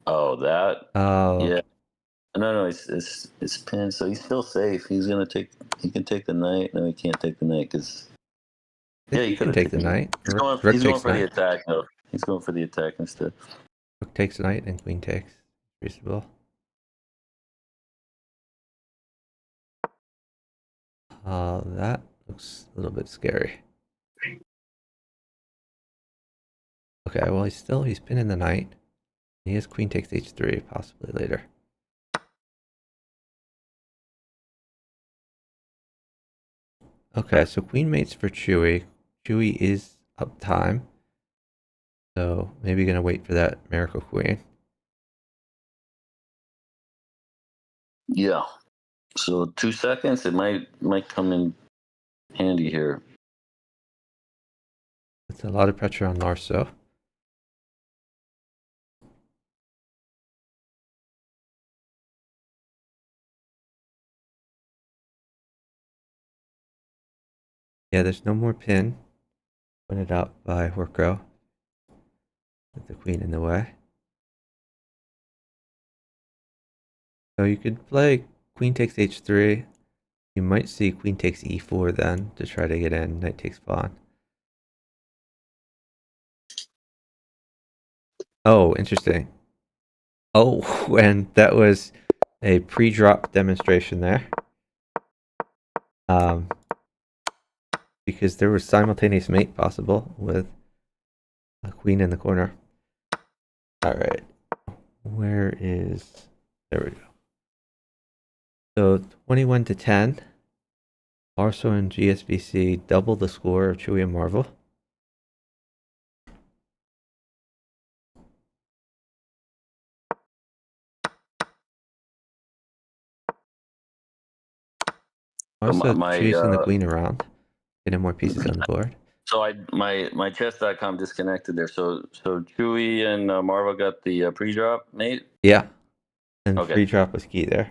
Oh, that? Oh, Yeah. No, it's pinned, so he's still safe. He can take the knight. No, he can't take the knight because I yeah, think he you could can have take the taken. knight. He's Rook going takes for the knight. attack. No, he's going for the attack instead. Rook takes knight and queen takes. Reasonable. That looks a little bit scary. Okay, well he's pinning the knight. He has queen takes h3, possibly later. Okay, so queen mates for Chewy. Chewy is up time. So maybe gonna wait for that miracle queen. Yeah. So 2 seconds, it might come in handy here. It's a lot of pressure on Larso. Yeah, there's no more pin pointed out by Horko with the queen in the way. So you could play queen takes h3. You might see queen takes e4 then to try to get in. Knight takes pawn. Oh, interesting. Oh, and that was a pre-drop demonstration there. Because there was simultaneous mate possible with a queen in the corner. All right. Where is... There we go. So 21 to 10. Larso and GSBC double the score of Chewy and Marvel. Also chasing the queen around, getting more pieces on the board. So my chess.com disconnected there. So Chewy and Marvel got the pre-drop mate. Yeah, and okay. Pre-drop was key there.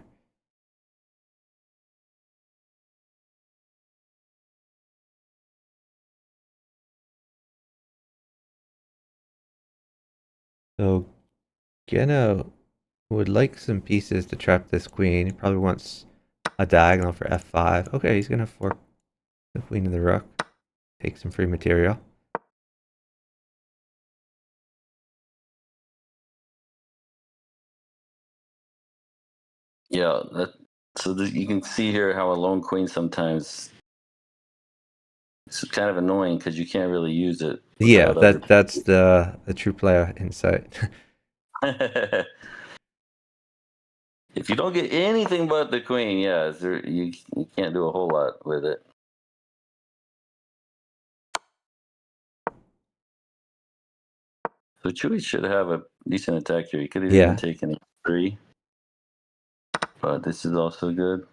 So Gena would like some pieces to trap this queen. He probably wants a diagonal for f5. Okay, he's gonna fork the queen and the rook, take some free material. Yeah, you can see here how a lone queen sometimes it's kind of annoying because you can't really use it. Yeah, that's the true player insight. If you don't get anything but the queen, yeah, you can't do a whole lot with it. So Chewy should have a decent attack here. He could have even taken e3, but this is also good.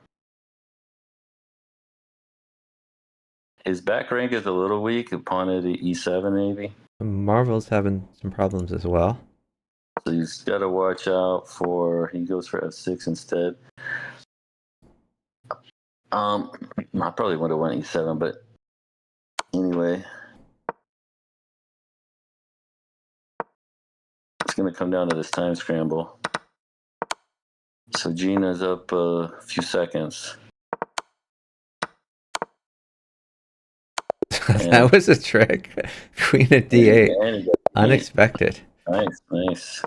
His back rank is a little weak. Pawn at e7 maybe. Marvel's having some problems as well. So you just got to watch out for, he goes for f6 instead. I probably would have went e7, but anyway. It's going to come down to this time scramble. So Gena's up a few seconds. That was a trick. Queen at d8. Unexpected. Nice.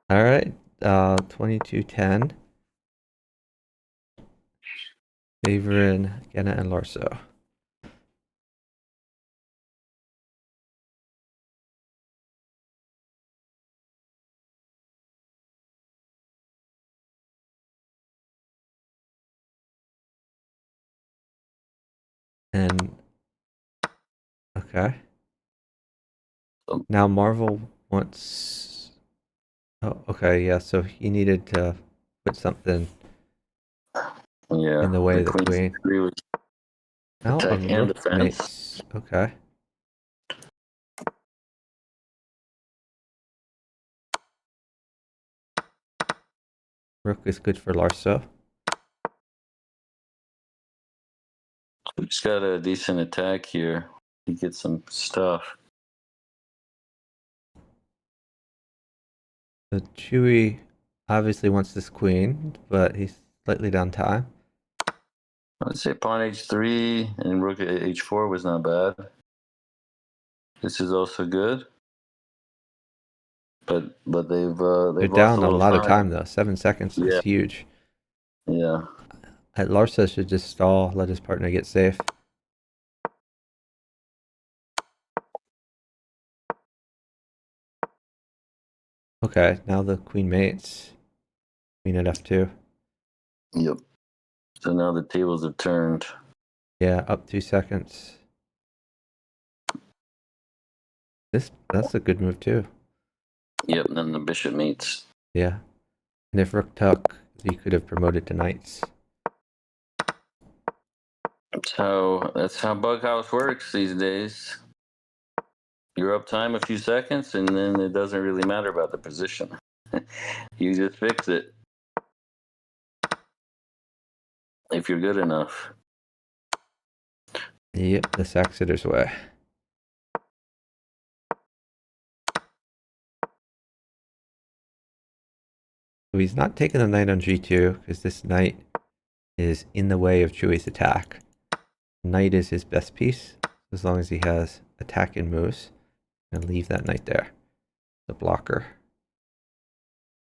All right, 22-10. Favoring Gena and Larso. And okay. Now Marvel wants. Oh, okay, yeah. So he needed to put something in the way of the queen. Now a rook mates. Okay. Rook is good for Larso. He's got a decent attack here. He gets some stuff. So Chewy obviously wants this queen, but he's slightly down time. I'd say pawn h3 and rook at h4 was not bad. This is also good. But they've They're down a lot of time though. 7 seconds is huge. Yeah. Larso should just stall, let his partner get safe. Okay, now the queen mates. Queen at f2. Yep. So now the tables have turned. Yeah, up 2 seconds. That's a good move too. Yep, and then the bishop mates. Yeah. And if rook tuck, he could have promoted to knights. That's how Bughouse works these days. You're up time a few seconds, and then it doesn't really matter about the position. You just fix it if you're good enough. Yep, the sack sitter's way. So he's not taking the knight on g2 because this knight is in the way of Chewy's attack. Knight is his best piece. As long as he has attack and moves, and leave that knight there. The blocker.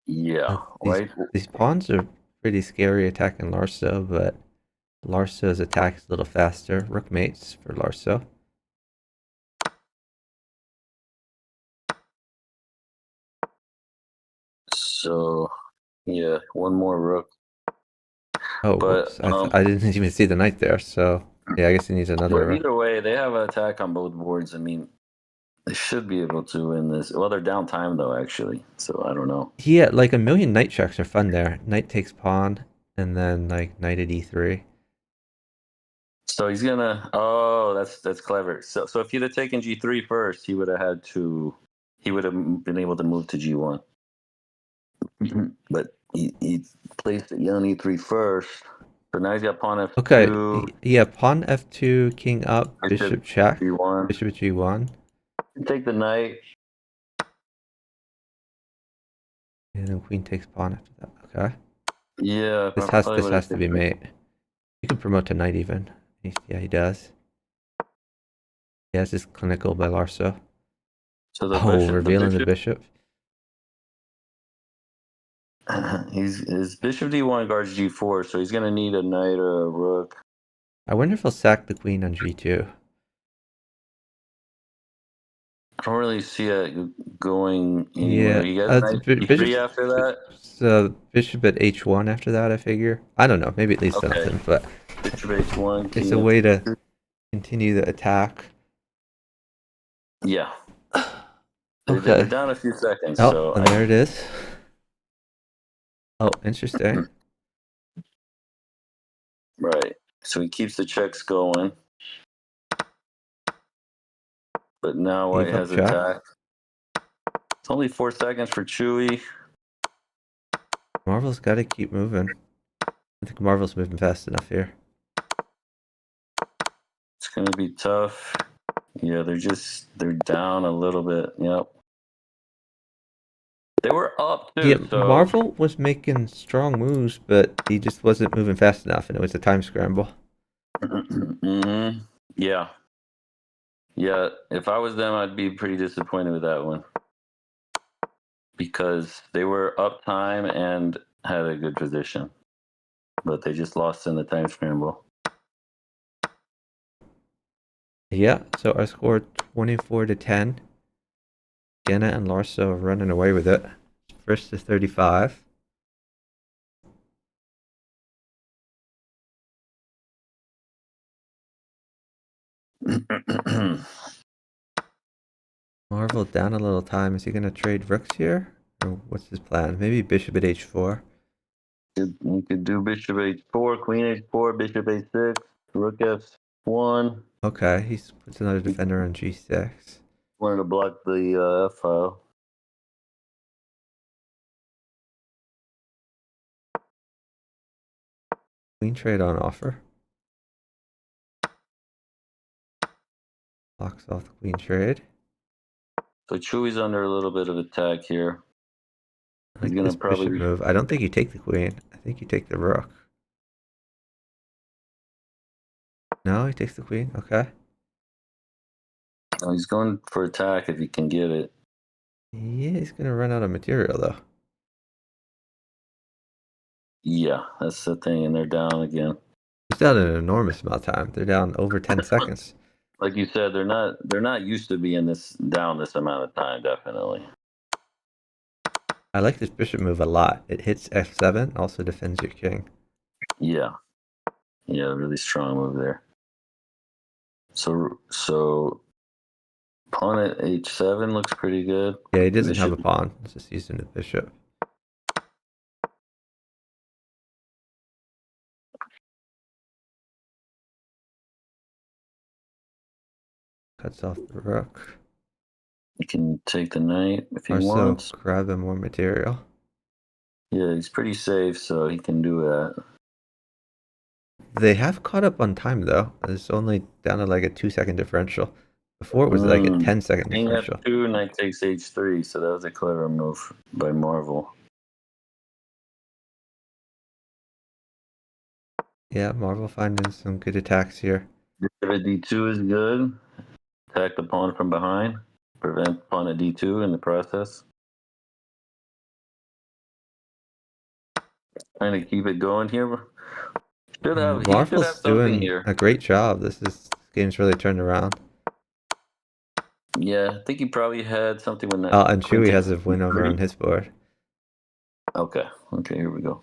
Yeah, right. These pawns are pretty scary attacking Larso, but Larso's attack is a little faster. Rook mates for Larso. So, yeah, one more rook. Oh, But whoops. I didn't even see the knight there, so yeah, I guess he needs another but rook. either way, they have an attack on both boards. I mean, they should be able to win this. Well, they're down time though, actually. So I don't know. Yeah, like a million knight checks are fun there. Knight takes pawn, and then like knight at e3. So he's gonna. Oh, that's clever. So if he'd have taken g3 first, he would have had to. He would have been able to move to g1. But he placed it on e3 first. So now he's got pawn f2. Okay, yeah, pawn f2, king up, bishop check, g1. bishop at g1. Take the knight. And then queen takes pawn after that. Okay. Yeah, This has to be mate. You can promote to knight even. Yeah, he does. He has his clinical by Larso. So the Revealing the bishop. His bishop d1 guards g4, so he's gonna need a knight or a rook. I wonder if he'll sack the queen on g2. I don't really see it going anywhere. Yeah, You guys knight e3 after that? So bishop at h1 after that, I figure. I don't know, maybe it leads to nothing, but bishop h1. it's a way to continue the attack. Yeah. Okay. They're down a few seconds. Oh, So and there it is. Oh, interesting. Right. So he keeps the checks going. But now White has attack. It's only 4 seconds for Chewy. Marvel's got to keep moving. I think Marvel's moving fast enough here. It's going to be tough. Yeah, they're down a little bit. Yep. They were up too. Yeah, so. Marvel was making strong moves, but he just wasn't moving fast enough, and it was a time scramble. Mm-hmm. Yeah. Yeah, if I was them, I'd be pretty disappointed with that one. Because they were up time and had a good position. But they just lost in the time scramble. Yeah, so our score 24-10. Gena and Larso are running away with it. First to 35. Marvel down a little time. Is he going to trade rooks here? Or what's his plan? Maybe bishop at h4. You could do bishop h4, queen h4, bishop h6, rook f1. Okay, he puts another defender on g6. Wanted to block the f file. Queen trade on offer. Blocks off the queen trade. So Chewy's under a little bit of attack here. I like this bishop move. I don't think you take the queen. I think you take the rook. No, he takes the queen. Okay. Oh, he's going for attack if he can get it. Yeah, he's going to run out of material, though. Yeah, that's the thing, and they're down again. It's down an enormous amount of time. They're down over 10 seconds. Like you said, they're not used to being this amount of time, definitely. I like this bishop move a lot. It hits f7, also defends your king. Yeah. Yeah, really strong move there. So Pawn at h7 looks pretty good. Yeah, he doesn't have a pawn. It's just using the bishop. Cuts off the rook. He can take the knight if he Also, wants. grab him more material. Yeah, he's pretty safe, so he can do that. They have caught up on time, though. It's only down to like a 2-second differential. Before it was like a 10-second King differential. f2, knight takes h3, so that was a clever move by Marvel. Yeah, Marvel finding some good attacks here. Bishop at d2 is good. Attack the pawn from behind. Prevent pawn at d2 in the process. Trying to keep it going here. He should have Marvel's something doing here. a great job. This game's really turned around. Yeah, I think he probably had something with that. Oh, and Chewy has a win over on his board. Okay, here we go.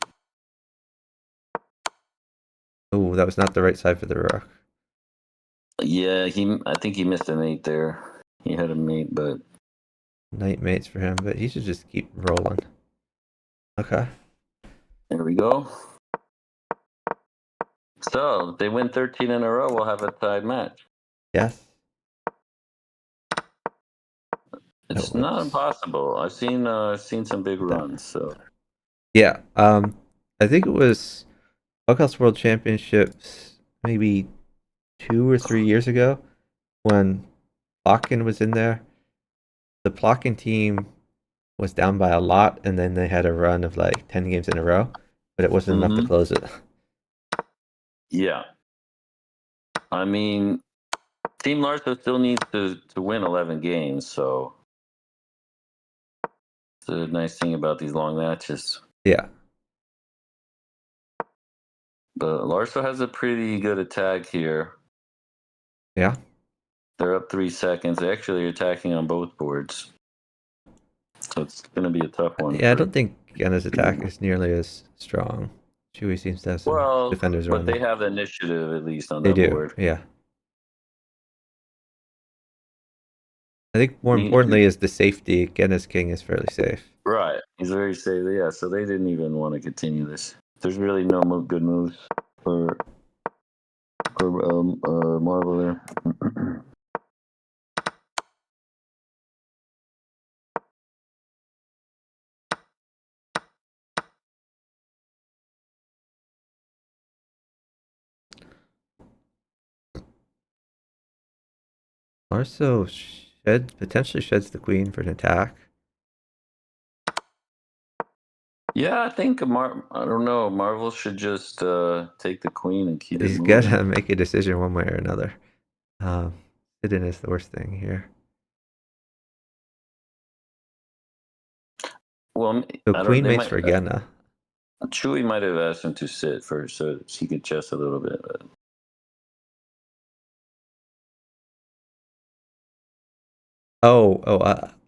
Oh, that was not the right side for the rook. Yeah, I think he missed a mate there. He had a mate, but Knight mates for him, but he should just keep rolling. Okay. there we go. So if they win 13 in a row, we'll have a tied match. Yes. It's not impossible. I've seen some big runs. So yeah, I think it was Bughouse World Championships maybe 2 or 3 years ago when Plotkin was in there. The Plotkin team was down by a lot, and then they had a run of like 10 games in a row, but it wasn't enough to close it. Yeah. I mean, Team Larso still needs to win 11 games, so it's a nice thing about these long matches. Yeah. But Larso has a pretty good attack here. Yeah. They're up 3 seconds. They actually are attacking on both boards. So it's going to be a tough one. Yeah, I don't think Gena's attack is nearly as strong. Chewy seems to have some defenders around but they there. have the initiative at least on They that do, board. yeah. I think more importantly is the safety. Gena's king is fairly safe. Right. He's very safe. Yeah, so they didn't even want to continue this. There's really no good moves for Marvel there. Larso potentially sheds the queen for an attack. Yeah, I think I don't know. Marvel should just take the queen and keep it He's moving. gotta make a decision one way or another. Sit-in is the worst thing here. Well, so queen mates for Gena. Chewy might have asked him to sit first so he could chess a little bit. But...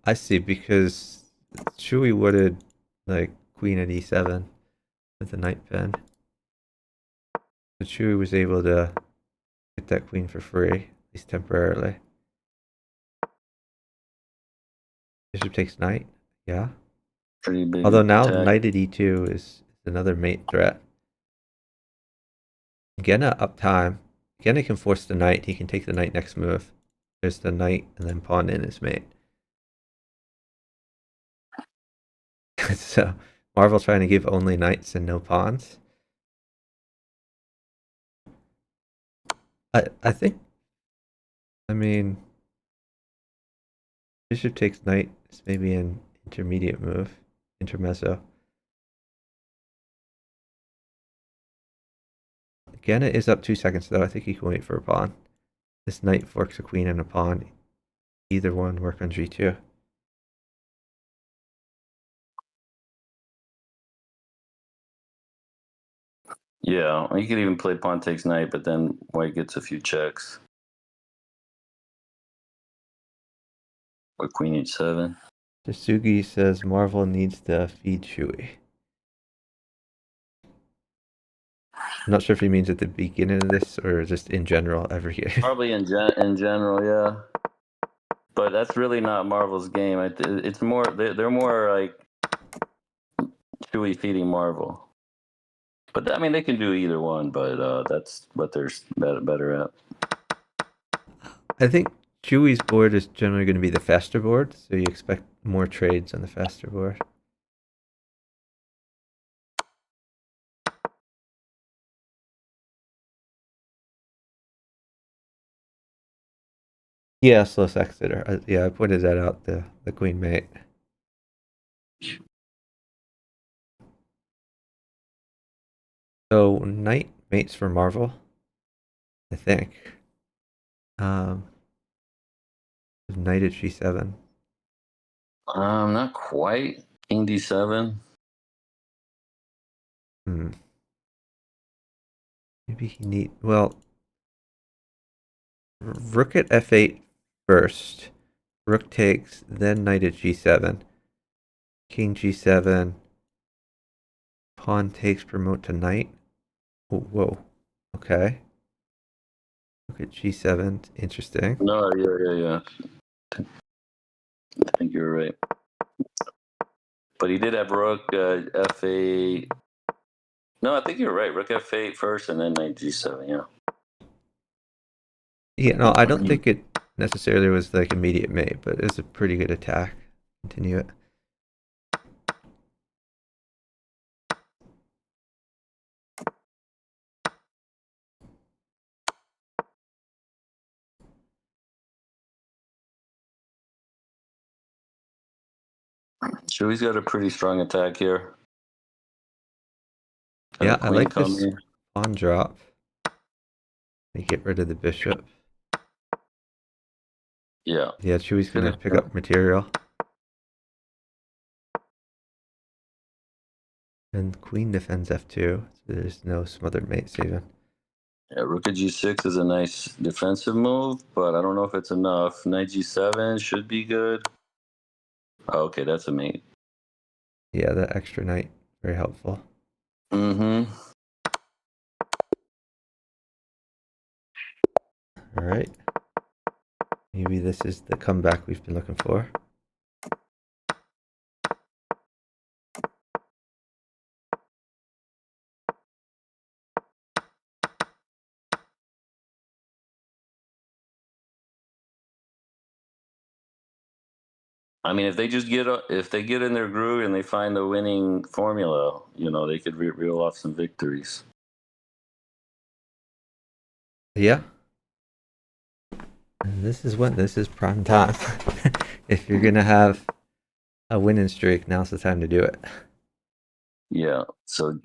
I see, because Chewy would like queen at e7 with the knight pin. So Chewy was able to get that queen for free, at least temporarily. Bishop takes knight, yeah. Pretty big. Although now knight at e2 is another mate threat. Gena up time. Gena can force the knight. He can take the knight next move. There's the knight, and then pawn in his mate. So Marvel trying to give only knights and no pawns. I think. I mean, bishop takes knight is maybe an intermediate move, intermezzo. Gena is up 2 seconds though. I think he can wait for a pawn. This knight forks a queen and a pawn. Either one work on g2. Yeah, you could even play pawn takes knight, but then white gets a few checks. Or queen h7. Tsugi says Marvel needs to feed Chewy. I'm not sure if he means at the beginning of this or just in general every game. Probably in general, yeah. but that's really not Marvel's game. It's more they're more like Chewie feeding Marvel. But I mean, they can do either one. But that's what they're better at. I think Chewie's board is generally going to be the faster board, so you expect more trades on the faster board. Yeah, slow Exeter. Yeah, I pointed that out, the queen mate. So knight mates for Marvel, I think. Knight at g7. Not quite. King d7. Maybe he need, well, rook at f8 first. Rook takes, then knight at g7. King g7. Pawn takes, promote to knight. Oh, whoa. Okay. Rook at g7. Interesting. No, yeah. I think you're right. But he did have rook f8. No, I think you're right. Rook f8 first, and then knight g7. Yeah. Yeah, no, I don't think it necessarily was like immediate mate, but it was a pretty good attack. Continue it. Chewie's got a pretty strong attack here. Yeah, I like this pawn drop. They get rid of the bishop. Yeah. Yeah, Chewie's gonna pick up material. And queen defends f2, so there's no smothered mates even. Yeah, rook at g6 is a nice defensive move, but I don't know if it's enough. Knight g7 should be good. Oh, okay, that's a mate. Yeah, that extra knight, very helpful. Mm-hmm. All right. Maybe this is the comeback we've been looking for. I mean, if they get in their groove and they find the winning formula, they could reel off some victories. Yeah. And this is prime time. If you're gonna have a winning streak, now's the time to do it. Yeah. So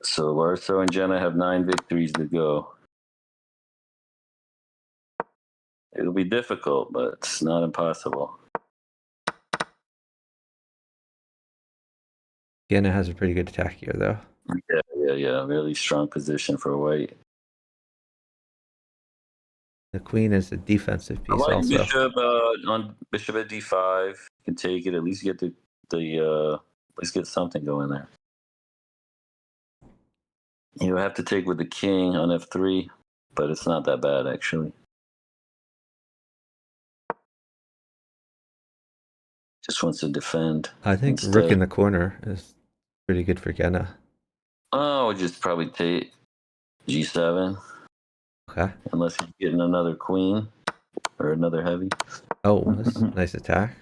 Larso and Gena have 9 victories to go. It'll be difficult, but it's not impossible. Gena has a pretty good attack here, though. Yeah. Really strong position for white. The queen is a defensive I piece like also. bishop on bishop at d5. You can take it. At least get at least get something going there. You have to take with the king on f3, but it's not that bad actually. Just wants to defend. I think instead. rook in the corner is pretty good for Gena. Oh, just probably take g7. Okay. Unless he's getting another queen or another heavy. Oh, that's a nice attack.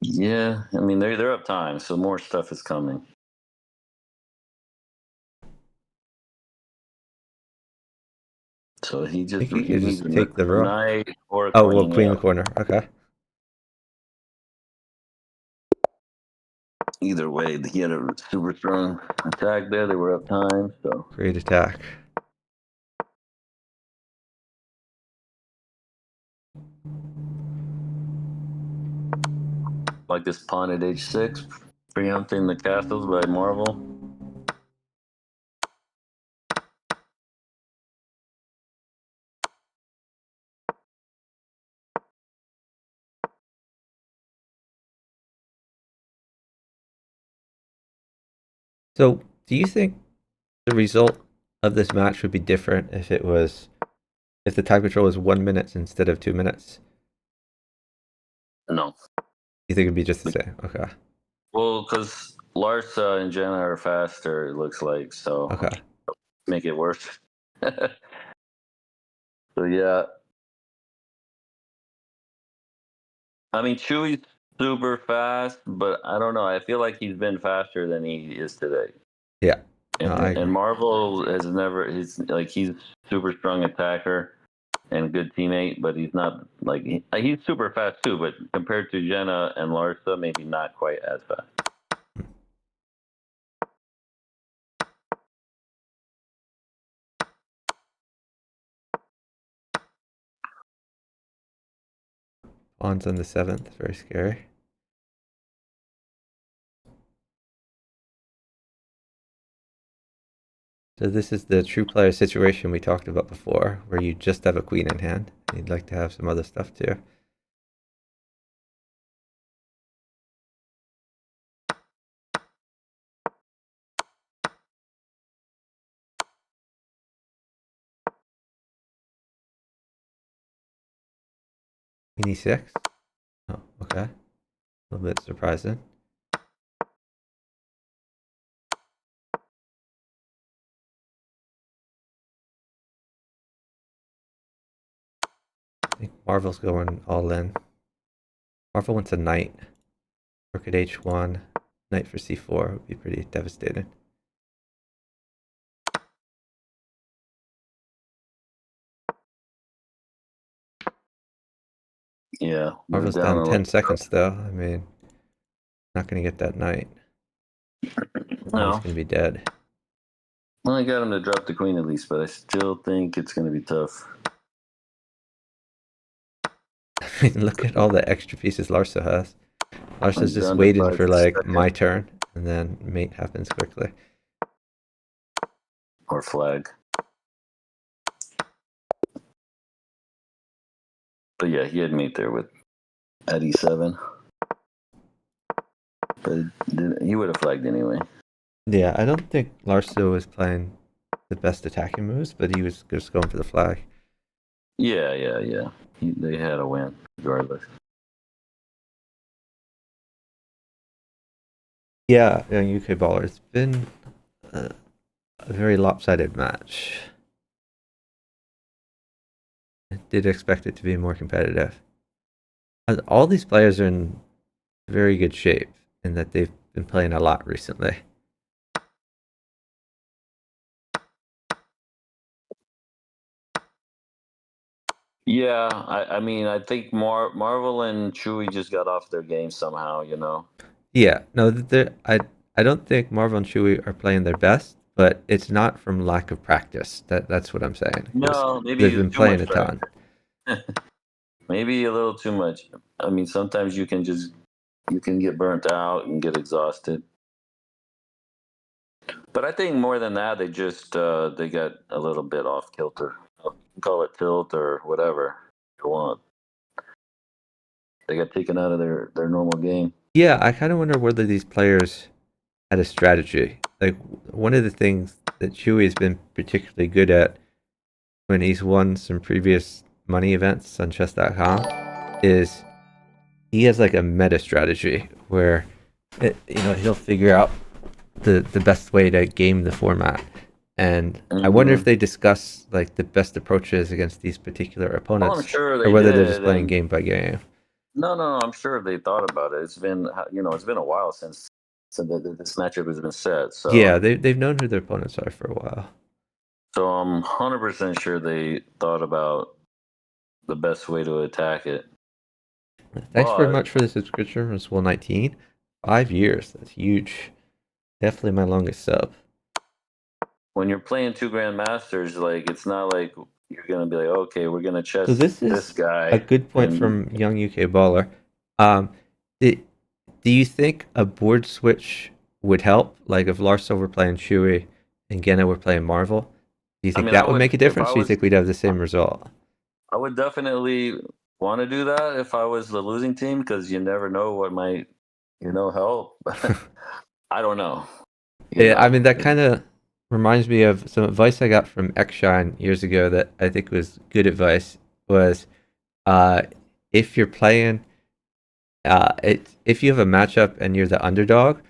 Yeah, I mean they're up time, so more stuff is coming. So he I think he needs could just a take the rook. knight or a Oh, queen. well, queen in Yeah. the corner. Okay. Either way, he had a super strong attack there. They were up time, so Great attack. like this pawn at h6, preempting the castles by Marvel. So, do you think the result of this match would be different if the time control was 1 minute instead of 2 minutes? No. You think it'd be just the same? Okay. Well, because Larsa and Gena are faster, it looks like, so Okay. make it worse. So yeah. I mean, Chewy's super fast, but I don't know. I feel like he's been faster than he is today. Yeah. No, And, I agree. and Marvel has never. He's super strong attacker and good teammate, but he's not like he's super fast too. But compared to Gena and Larsa, maybe not quite as fast. Pawns on the 7th. Very scary. So this is the true player situation we talked about before, where you just have a queen in hand. You'd like to have some other stuff too. Queen e6. Oh, okay. A little bit surprising. I think Marvel's going all in. Marvel wants a knight. Rook at h1. Knight for c4 would be pretty devastating. Yeah, Marvel's down 10 seconds though. I mean, not going to get that knight. No, He's going to be dead. well, I got him to drop the queen at least, but I still think it's going to be tough. I mean, look at all the extra pieces Larsa has. Larsa's just Down to waiting 5 for like seconds. my turn, and then mate happens quickly. Or flag. But yeah, he had mate there with at e7. But he would have flagged anyway. Yeah, I don't think Larsa was playing the best attacking moves, but he was just going for the flag. Yeah. They had a win regardless. Yeah, young UK baller. It's been a very lopsided match. I did expect it to be more competitive. All these players are in very good shape in that they've been playing a lot recently. Yeah, I mean, I think Marvel and Chewy just got off their game somehow, you know? Yeah, no, I don't think Marvel and Chewy are playing their best, but it's not from lack of practice. That's what I'm saying. No, They've maybe been too much playing a ton. Maybe a little too much. I mean, sometimes you can get burnt out and get exhausted. But I think more than that, they got a little bit off kilter. Call it tilt or whatever you want. They got taken out of their normal game. Yeah, I kind of wonder whether these players had a strategy. Like one of the things that Chewy has been particularly good at when he's won some previous money events on chess.com is he has like a meta strategy where he'll figure out the best way to game the format. And I wonder if they discuss like the best approaches against these particular opponents, I'm sure or they whether they're did. just playing game by game. No, I'm sure they thought about it. It's been a while since this matchup has been set. So Yeah, they've known who their opponents are for a while. so I'm 100% sure they thought about the best way to attack it. Thanks very But much for the subscription from Swole19. 5 years. That's huge. Definitely my longest sub. when you're playing two grandmasters, like it's not like you're gonna be like, okay, we're gonna chess So this this is guy. a good point And from young UK baller. Um, do you think a board switch would help? Like if Larso were playing Chewy and Gena were playing Marvel, do you think that would make a difference? Or do you think we'd have the same result? I would definitely want to do that if I was the losing team because you never know what might help. I don't know. Yeah, I mean that kind of reminds me of some advice I got from Xshine years ago that I think was good advice. Was uh, if you're playing, if you have a matchup and you're the underdog,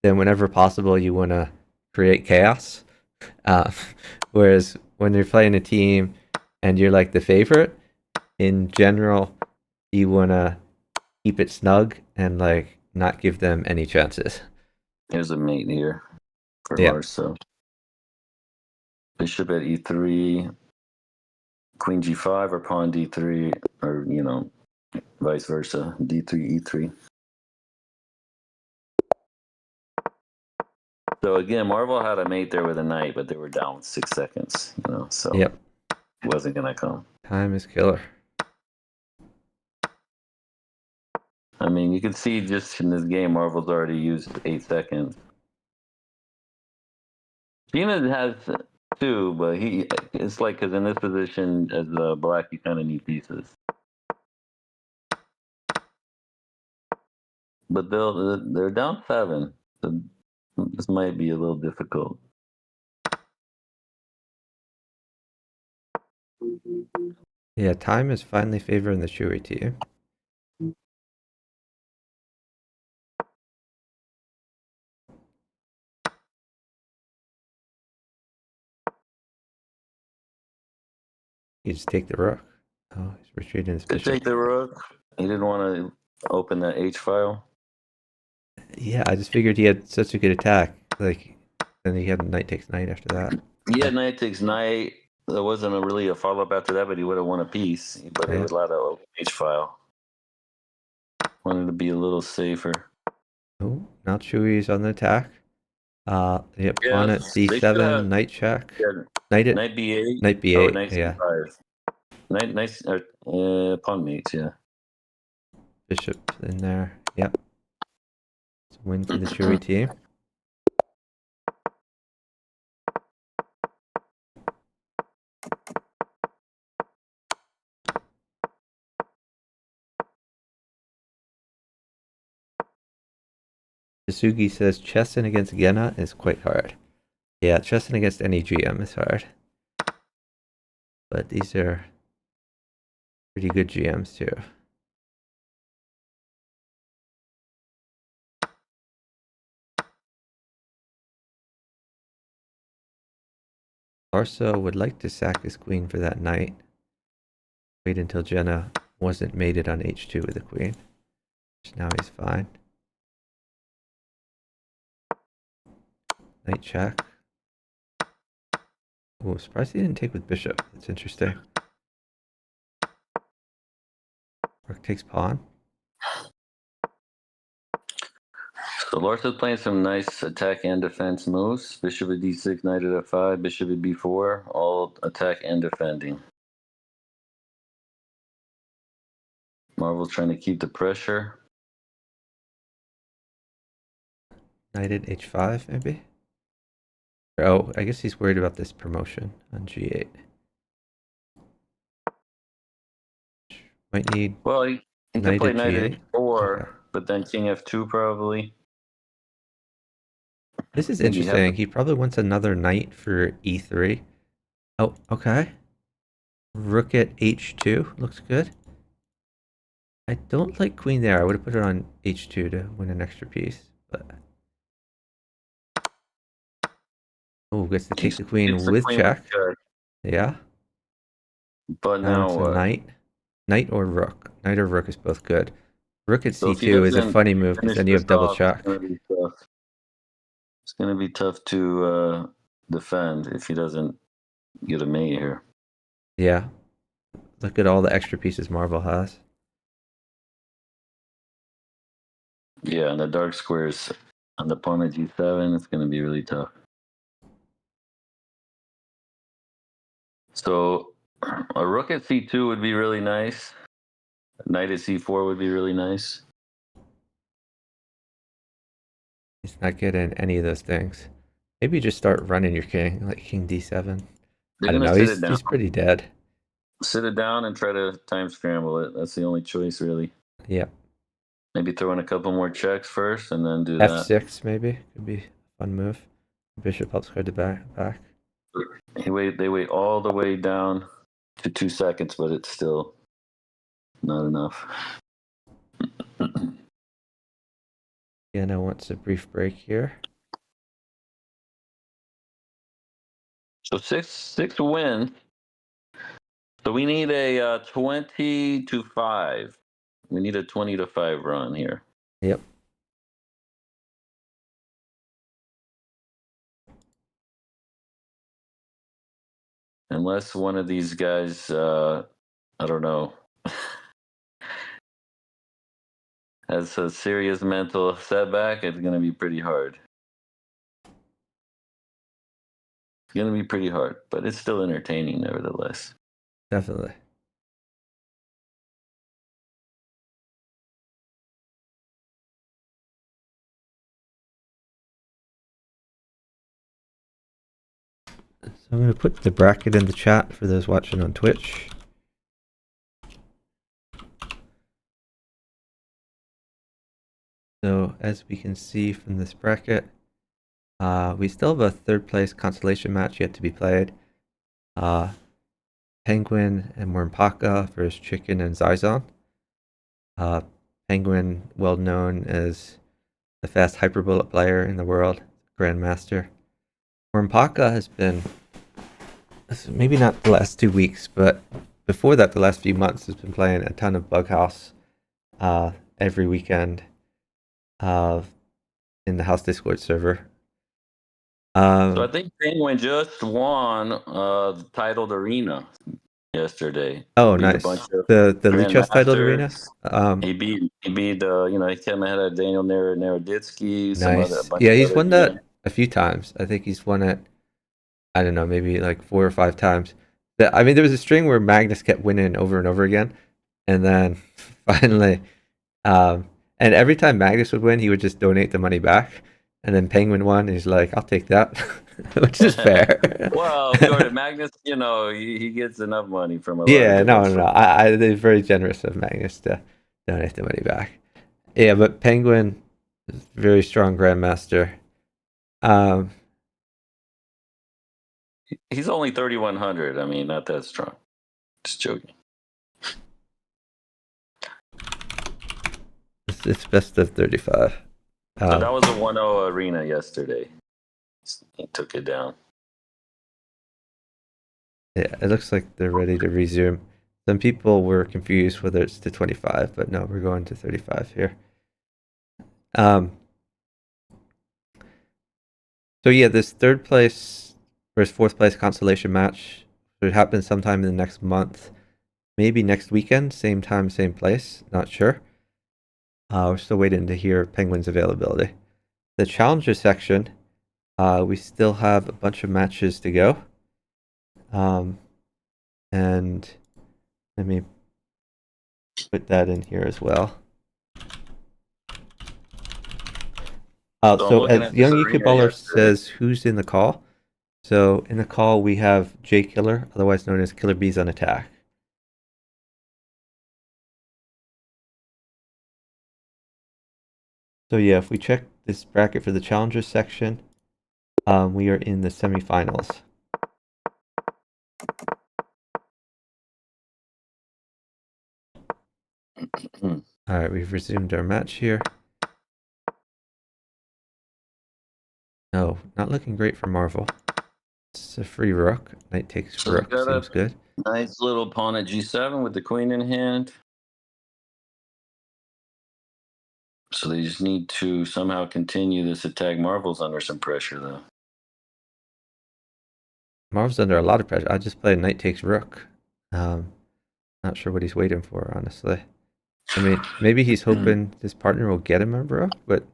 then whenever possible you want to create chaos. Uh, whereas when you're playing a team and you're like the favorite, in general, you want to keep it snug and like not give them any chances. Here's a mate here for Yeah. larso. Bishop at e3, queen g5, or pawn d3, or vice versa, d3 e3. So again, Marvel had a mate there with a knight, but they were down with 6 seconds, so Yep. it wasn't gonna come. Time is killer. I mean, you can see just in this game, Marvel's already used 8 seconds. Gena has 2, but it's like, because in this position as a black, you kind of need pieces. But they're down 7, so this might be a little difficult. Yeah, time is finally favoring the Chewy team. You just take the rook. Oh, he's retreating his To bishop. take the rook, he didn't want to open that H file. Yeah, I just figured he had such a good attack. Like, then he had knight takes knight after that. Yeah, knight takes knight. There wasn't really a follow up after that, but he would have won a piece. But it would allow that H file. Wanted to be a little safer. Oh, now Chewy's on the attack. Yeah, pawn at They should d7, have knight check. yeah, Knight knight b8. knight Oh, b8, knight yeah. c5. Pawn mates, yeah. Bishop in there. Yep. It's a win for the Chewy team. Tsugi says chessing against Gena is quite hard. Yeah, chessing against any GM is hard. But these are pretty good GMs too. Larso would like to sack his queen for that knight. Wait until Gena wasn't mated on h2 with the queen. Which now he's fine. Knight check. Oh, surprised he didn't take with bishop. That's interesting. Rook takes pawn. So Larso's playing some nice attack and defense moves. Bishop at d6, knight at f5, bishop at b4, all attack and defending. Marvel's trying to keep the pressure. Knight at h5, maybe? Oh, I guess he's worried about this promotion on g8. Might need Well, he could knight play at knight at g8. h4, Okay. but then king f2 probably. This is Maybe interesting. He probably wants another knight for e3. Oh, okay. Rook at h2 looks good. I don't like queen there. I would have put it on h2 to win an extra piece. But oh, gets to take the queen with check. Yeah. But Now now it's a what? knight. Knight or rook. Knight or rook is both good. Rook at So if he c2 is a doesn't funny move because finish then you this have double off, check. it's gonna be tough to defend if he doesn't get a mate here. Yeah. Look at all the extra pieces Marvel has. Yeah, and the dark squares on the pawn at g7, it's gonna be really tough. So a rook at c2 would be really nice. A knight at c4 would be really nice. He's not getting any of those things. Maybe just start running your king, like king d7. They're I don't gonna know. sit it down. He's pretty dead. Sit it down and try to time scramble it. That's the only choice, really. Yep. Maybe throw in a couple more checks first and then do that. f6 maybe could be a fun move. Bishop helps card the back. They wait all the way down to 2 seconds, but it's still not enough. Gena wants a brief break here. So six wins. So we need a 20 to 5. We need a 20 to 5 run here. Yep. Unless one of these guys, I don't know, has a serious mental setback, it's going to be pretty hard. It's going to be pretty hard, but it's still entertaining nevertheless. Definitely. So I'm going to put the bracket in the chat for those watching on Twitch. So as we can see from this bracket, we still have a third place consolation match yet to be played. Penguin and Wormpaka versus Chicken and Zizon. Penguin, well known as the fast hyperbullet player in the world, Grandmaster. Wormpaka has been, maybe not the last 2 weeks, but before that, the last few months, has been playing a ton of Bughouse every weekend in the House Discord server. So I think Penguin just won the titled arena yesterday. Oh, Beat a nice. bunch of The Lee Chess titled arena? He beat he came ahead of Daniel Naroditsky, a Nice. bunch Yeah, of he's other won that a few times. I think he's won it, I don't know, maybe like 4 or 5 times. I mean, there was a string where Magnus kept winning over and over again. And then finally, and every time Magnus would win, he would just donate the money back. And then Penguin won, and he's like, I'll take that, which is fair. Well, Jordan Magnus, he gets enough money from a lot Yeah, of different no. They're very generous of Magnus to donate the money back. Yeah, but Penguin is a very strong grandmaster. He's only 3,100. I mean, not that strong. Just joking. It's best of 35. So that was a 1-0 arena yesterday. He took it down. Yeah, it looks like they're ready to resume. Some people were confused whether it's to 25, but no, we're going to 35 here. So yeah, this third place versus fourth place consolation match should happen sometime in the next month. Maybe next weekend, same time, same place. Not sure. We're still waiting to hear Penguin's availability. The challenger section, we still have a bunch of matches to go. And let me put that in here as well. So as Young Yuki Baller says, who's in the call? So in the call we have J Killer, otherwise known as Killer Bees on Attack. So yeah, if we check this bracket for the challengers section, we are in the semifinals. All right, we've resumed our match here. No, not looking great for Marvel. It's a free rook. Knight takes rook, seems good. Nice little pawn at G7 with the queen in hand. So they just need to somehow continue this attack. Marvel's under some pressure, though. Marvel's under a lot of pressure. I just played knight takes rook. Not sure what he's waiting for, honestly. I mean, maybe he's hoping his partner will get him a rook, but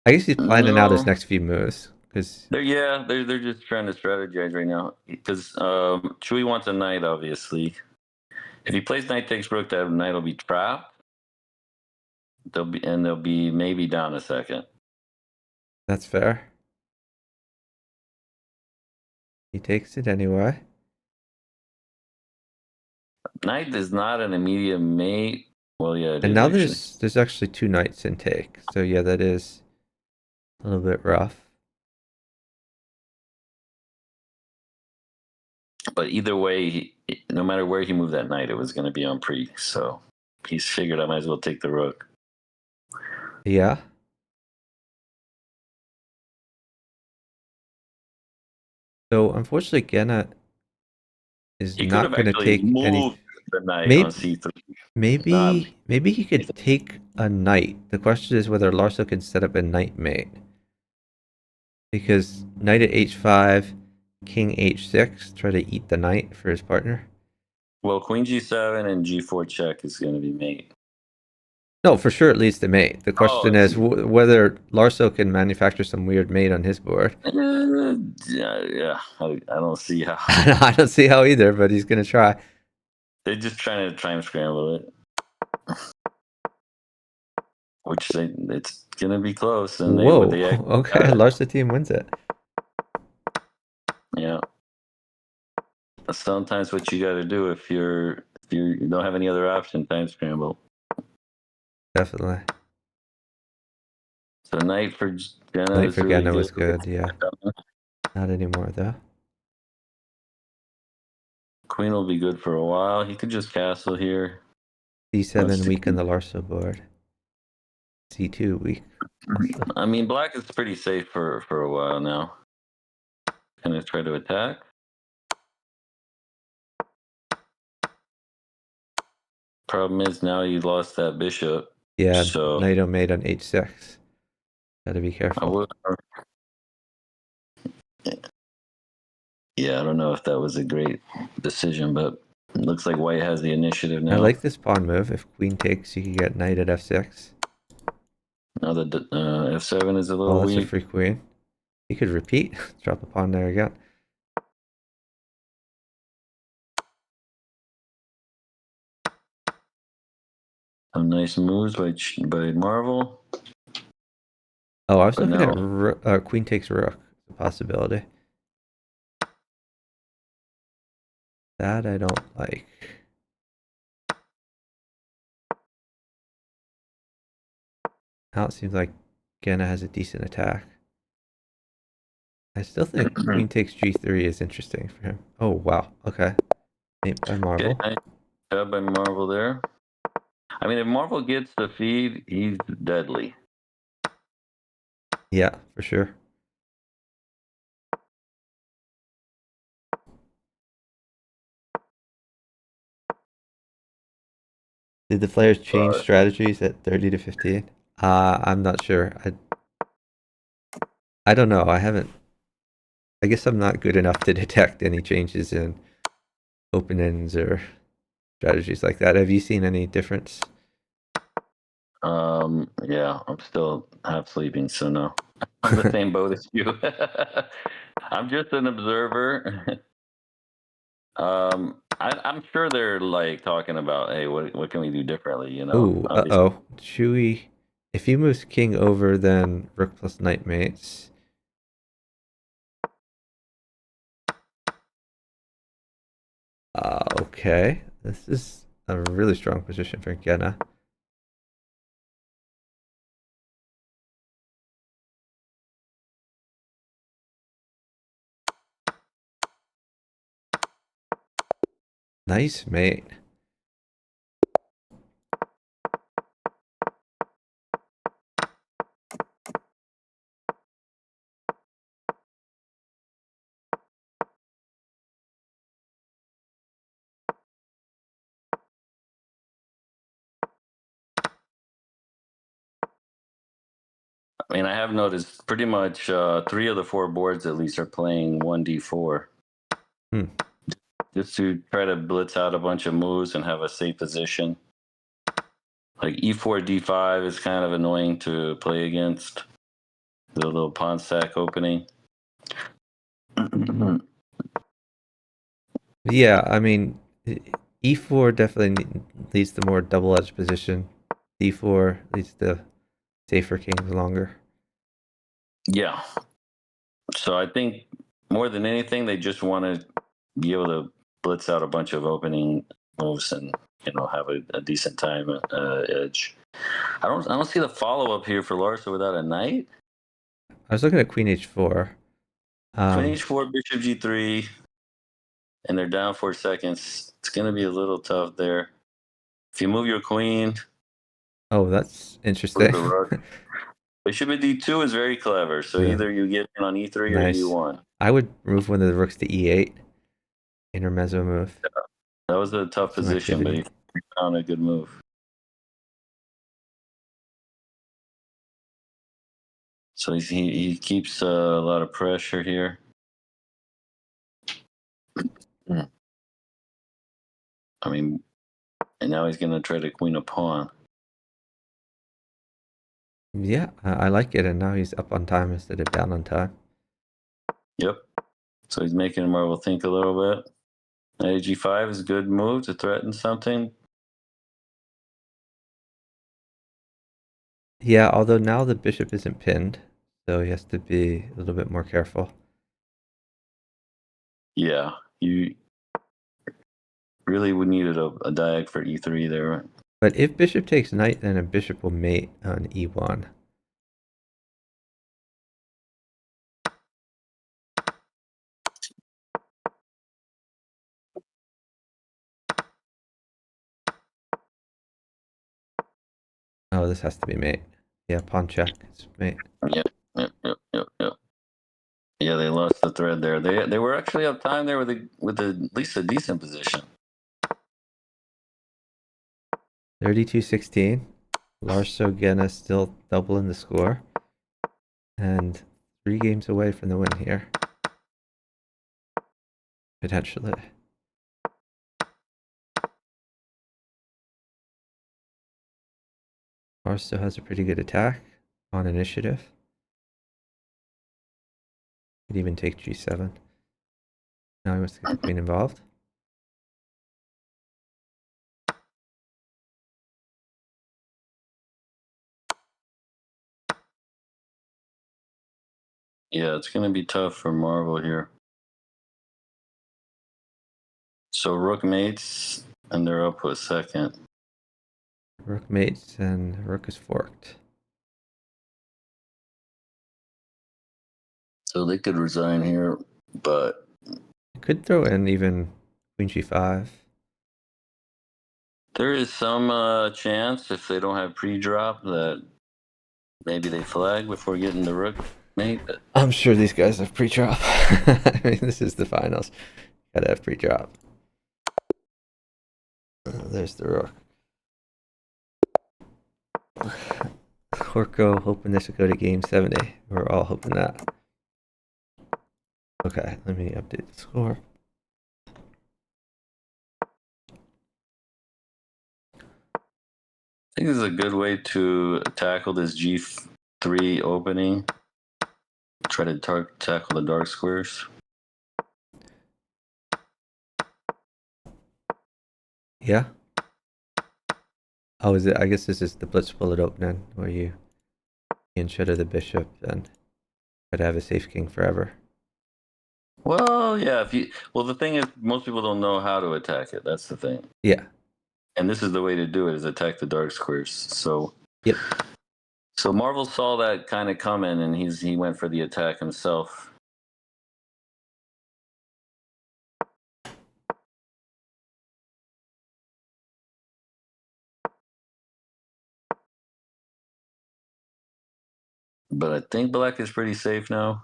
I guess he's planning out his next few moves. They're just trying to strategize right now because Chewy wants a knight, obviously. If he plays knight takes rook, that knight will be trapped. They'll be maybe down a second. That's fair. He takes it anyway. Knight is not an immediate mate. Well, yeah, and now there's actually 2 knights in take. So yeah, that is a little bit rough. But either way, no matter where he moved that knight, it was going to be on pre. So he's figured I might as well take the rook. Yeah. So unfortunately, Gena is He could have not going to actually take any. moved the knight on Maybe, c3. Not maybe he could take a knight. The question is whether Larso can set up a knight mate. Because knight at h5, king h6, try to eat the knight for his partner. well, queen g7 and g4 check is going to be mate. No, for sure it leads to mate. The Oh, question is whether Larso can manufacture some weird mate on his board. yeah. I don't see how. I don't see how either, but he's going to try. They're just trying to time scramble it. Which it's going to be close. And Whoa. they Okay, Larso team wins it. Yeah. That's sometimes what you got to do if you don't have any other option, time scramble. Definitely. So knight for Gena Knight is for really Gena good. was good, yeah. Not anymore, though. Queen will be good for a while. He could just castle here. c7 weak on the Larso board. c2 weak. Also. I mean, black is pretty safe for a while now. Can I try to attack? Problem is now you lost that bishop. Yeah, So knight mate on h6. Gotta be careful. I would. Yeah, I don't know if that was a great decision, but it looks like white has the initiative now. I like this pawn move. If queen takes, you can get knight at f6. Now that f7 is a little Oh, that's weak. a free queen. You could repeat. Drop a pawn there again. Some nice moves by Marvel. Oh, I was looking at queen takes rook. A possibility. That I don't like. Now it seems like Gena has a decent attack. I still think queen takes g3 is interesting for him. Oh, wow. Okay. Mate by Marvel. Okay, nice job by Marvel there. I mean, if Marvel gets the feed, he's deadly. Yeah, for sure. Did the players change strategies at 30 to 15? I'm not sure. I don't know. I haven't. I guess I'm not good enough to detect any changes in open ends or strategies like that. Have you seen any difference? Yeah, I'm still half sleeping, so no. I'm the same boat as you. I'm just an observer. I'm sure they're like talking about, hey, what can we do differently? You know. Ooh, uh-oh. Chewy. If he moves king over, then rook plus knight mates. Okay. This is a really strong position for Gena. Nice mate. I mean, I have noticed pretty much 3 of the 4 boards at least are playing 1d4. Just to try to blitz out a bunch of moves and have a safe position. Like e4, d5 is kind of annoying to play against. The little pawn stack opening. Yeah, I mean, e4 definitely leads to more double-edged position. d4 leads to safer kings longer. Yeah. So I think more than anything, they just want to be able to blitz out a bunch of opening moves and have a decent time edge. I don't see the follow up here for Larsa without a knight. I was looking at queen h4. Queen h4, bishop g3. and they're down 4 seconds. It's going to be a little tough there. If you move your queen, Oh, that's move interesting. the rook. Bishop at d2 is very clever. So Yeah. either you get in on e3 or Nice. e1. I would move one of the rooks to e8. Intermezzo move. That was a tough Some position, but he activity. found a good move. So he keeps a lot of pressure here. I mean, and now he's going to try to queen a pawn. Yeah, I like it. And now he's up on time instead of down on time. Yep. So he's making Marvel think a little bit. Knight g5 is a good move to threaten something. Yeah, although now the bishop isn't pinned, so he has to be a little bit more careful. Yeah, you really would need a diag for e3 there. But if bishop takes knight, then a bishop will mate on e1. Oh, this has to be mate. Yeah, pawn check. It's mate. Yep. Yeah, they lost the thread there. They were actually up time there with at least a decent position. 32-16. Larso Gena still doubling the score. And 3 games away from the win here. Potentially. Larso has a pretty good attack on initiative. Could even take g7. Now he wants to get the queen involved. Yeah, it's going to be tough for Marvel here. So rook mates, and they're up a second. Rook mates and rook is forked. So they could resign here, but Could throw in even queen g5. there is some chance if they don't have pre-drop that maybe they flag before getting the rook mate. I'm sure these guys have pre-drop. I mean, this is the finals. Gotta have pre-drop. There's the rook. Corco hoping this would go to game 70. We're all hoping that. Okay, let me update the score. I think this is a good way to tackle this g3 opening. Try to tackle the dark squares. Yeah. Oh, is it? I guess this is the blitz bullet opening where you can shadow the bishop and try to have a safe king forever. Well, yeah. The thing is, most people don't know how to attack it. That's the thing. Yeah. And this is the way to do it: is attack the dark squares. So. Yep. So Marvel saw that kind of coming, and he went for the attack himself. But I think black is pretty safe now.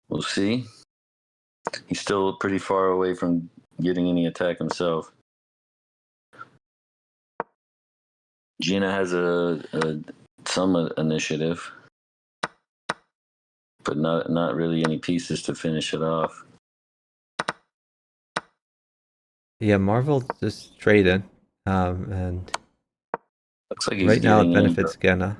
We'll see. He's still pretty far away from getting any attack himself. Gina has some initiative, but not really any pieces to finish it off. Yeah, Marvel just trading. And Looks like he's right now it getting benefits Gena.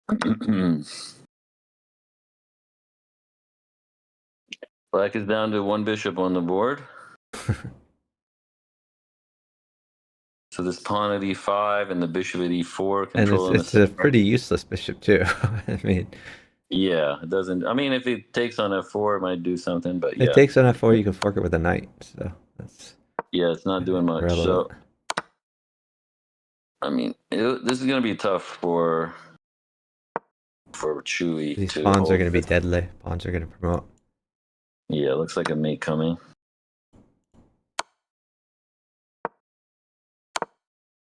in. Black is down to 1 bishop on the board. So this pawn at e5 and the bishop at e4 And controlling it's the a center. pretty useless bishop too. I mean, Yeah, it doesn't. I mean, if it takes on f4, it might do something, but if it yeah. takes on f4, you can fork it with a knight. So that's Yeah, it's not doing much. irrelevant. So, I mean, this is going to be tough for for Chewy. These to pawns are hold going to be this. deadly. Pawns are going to promote. Yeah, looks like a mate coming.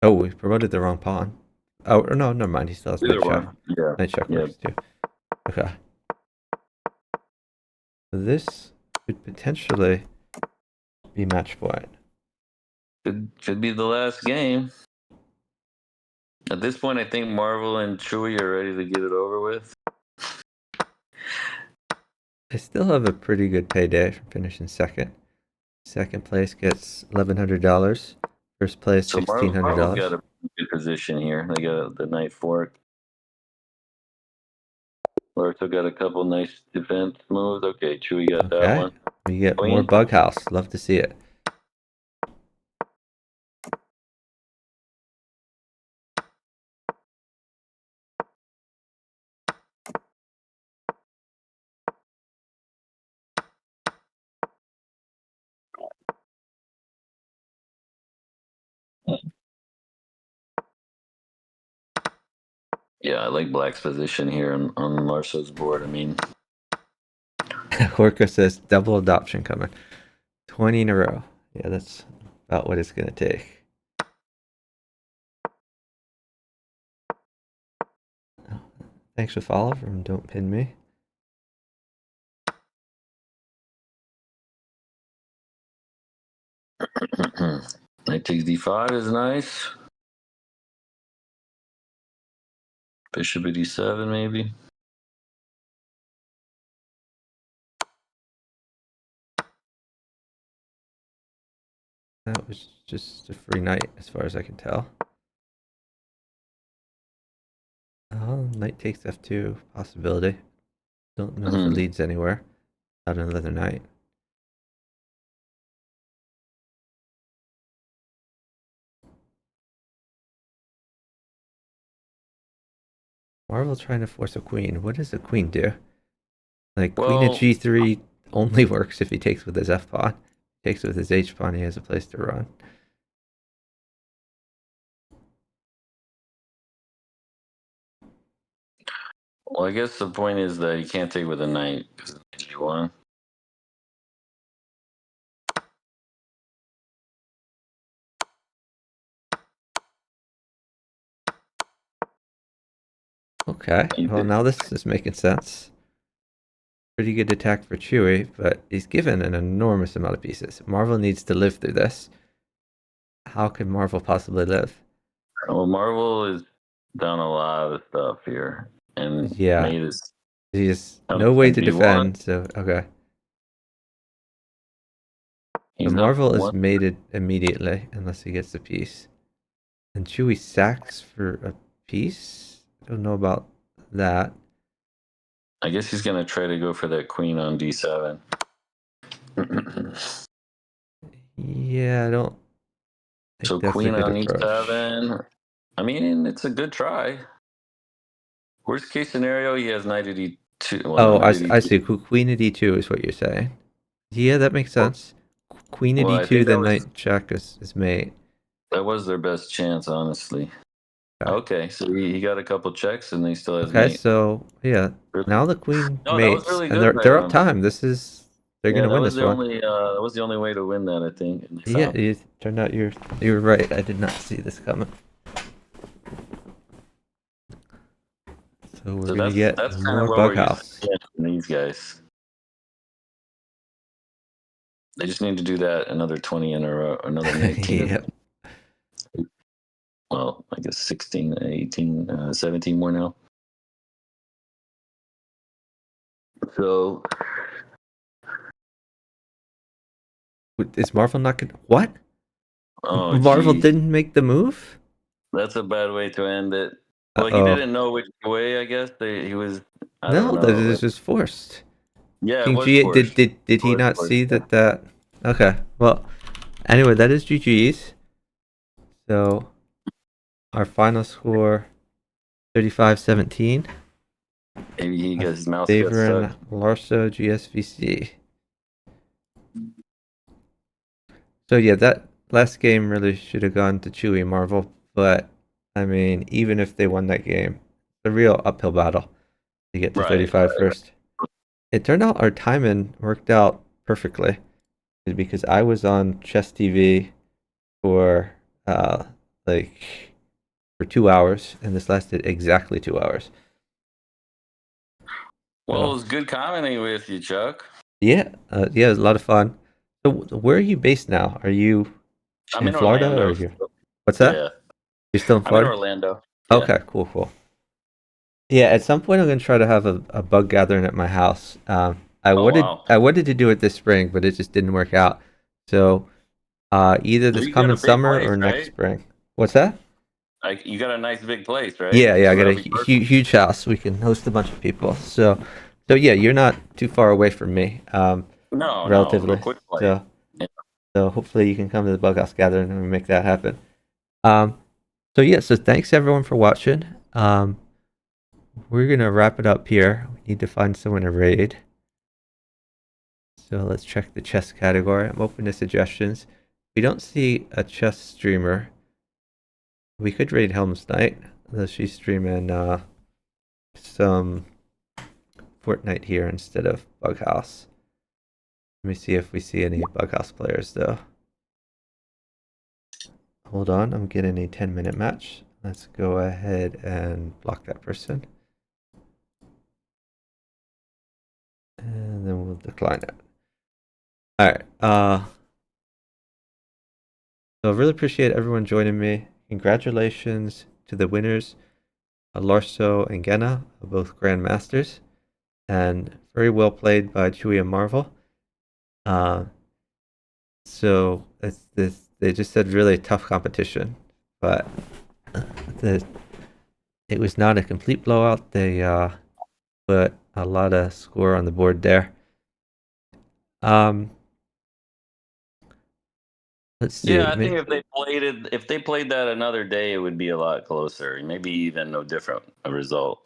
Oh, we promoted the wrong pawn. Oh, no, never mind. He still has Either knight check. one. Yeah. Knight check Yeah. works too. Okay. So this could potentially be match point. Could be the last game. At this point, I think Marvel and Chewy are ready to get it over with. They still have a pretty good payday for finishing second. Second place gets $1,100. First place, So Marvel's got $1,600. a good position here. They got the knight fork. Larso got a couple nice defense moves. Okay, Chewy got that Okay. one. We get more Queen. Bughouse. Love to see it. Yeah, I like Black's position here on Larso's board. I mean, Orca says double adoption coming. 20 in a row. Yeah, that's about what it's going to take. Thanks for follow from Don't Pin Me. knight takes d5 is nice. Bishop at d7 maybe. That was just a free knight as far as I can tell. Knight takes f2, possibility. Don't know if it leads anywhere. Not another knight. Marvel trying to force a queen. What does a queen do? Like, queen at g3 only works if he takes with his f pawn. Takes with his h pawn, he has a place to run. Well, I guess the point is that you can't take with a knight because of g1. Okay, well now this is making sense. Pretty good attack for Chewy, but he's given an enormous amount of pieces. Marvel needs to live through this. How can Marvel possibly live? Well, Marvel is down a lot of stuff here, and Yeah, mate is he's up no way to b1. defend, so okay. So He's up Marvel is one. mated immediately, unless he gets a piece. And Chewy sacks for a piece? I don't know about that. I guess he's gonna try to go for that queen on d7. Yeah, I don't think So that's a queen good on approach. e7. I mean, it's a good try. Worst case scenario, he has knight at e2. Well, no, Oh, knight at I e2. see. Queen at d2 is what you're saying. Yeah, that makes sense. Queen at Well, I d2, think then knight check is mate. that was their best chance, honestly. Okay. Okay, so he got a couple checks and he still has Okay, mate. so yeah, now the queen No, that was mates, really and good by they're up them. time. They're Yeah, gonna win this one. that was the only way to win that, I think. And they Yeah, found. it turned out you were right. I did not see this coming. So we're So gonna get that's kind of more what we're used Bughouse. to from these guys. They just need to do that another 20 in a row, another 19. Yep. Well, I guess 16, 18, 17 more now. So Is Marvel not gonna what? oh, Marvel geez, didn't make the move? that's a bad way to end it. Well, he Uh-oh. didn't know which way. I guess he was. I don't No, that know. is just forced. Yeah, it King was G8 forced. did It he was not forced. see that okay. Well, anyway, that is GG's. So our final score 35-17. Maybe his mouse got Favoring stuck. Larso GSVC. So yeah, that last game really should have gone to Chewy Marvel, but I mean, even if they won that game, it's a real uphill battle. to get to Right. 35 first. It turned out our timing worked out perfectly because I was on Chess TV for like for 2 hours, and this lasted exactly 2 hours. Well, So, it was good commenting with you, Chuck. yeah, it was a lot of fun. So, where are you based now? Are you I'm in in Florida or Orlando. you? What's that? Yeah, You're still in I'm in Florida? Orlando. Yeah. Okay, cool. Yeah, at some point I'm gonna try to have a bug gathering at my house. I Oh wanted wow. I wanted to do it this spring, but it just didn't work out. So either this You got coming a big summer place, or next right? spring. What's that? Like you got a nice big place, right? Yeah, I So got a that'll be perfect. huge house. We can host a bunch of people. So yeah, you're not too far away from me, No, relatively. quick place. So Yeah. so hopefully you can come to the Bughouse Gathering and we make that happen. Um, so yeah, so thanks everyone for watching. We're gonna wrap it up here. We need to find someone to raid. So let's check the chess category. I'm open to suggestions. We don't see a chess streamer. We could raid Helm's Knight, though she's streaming some Fortnite here instead of Bughouse. Let me see if we see any Bughouse players though. Hold on, I'm getting a 10-minute match. Let's go ahead and block that person. And then we'll decline it. Alright, so I really appreciate everyone joining me. Congratulations to the winners, Larso and Gena, both Grandmasters, and very well played by Chewy and Marvel. So they just said really tough competition, but it was not a complete blowout. They put a lot of score on the board there. Let's see. Yeah, I think if they played that another day, it would be a lot closer. Maybe even no different a result.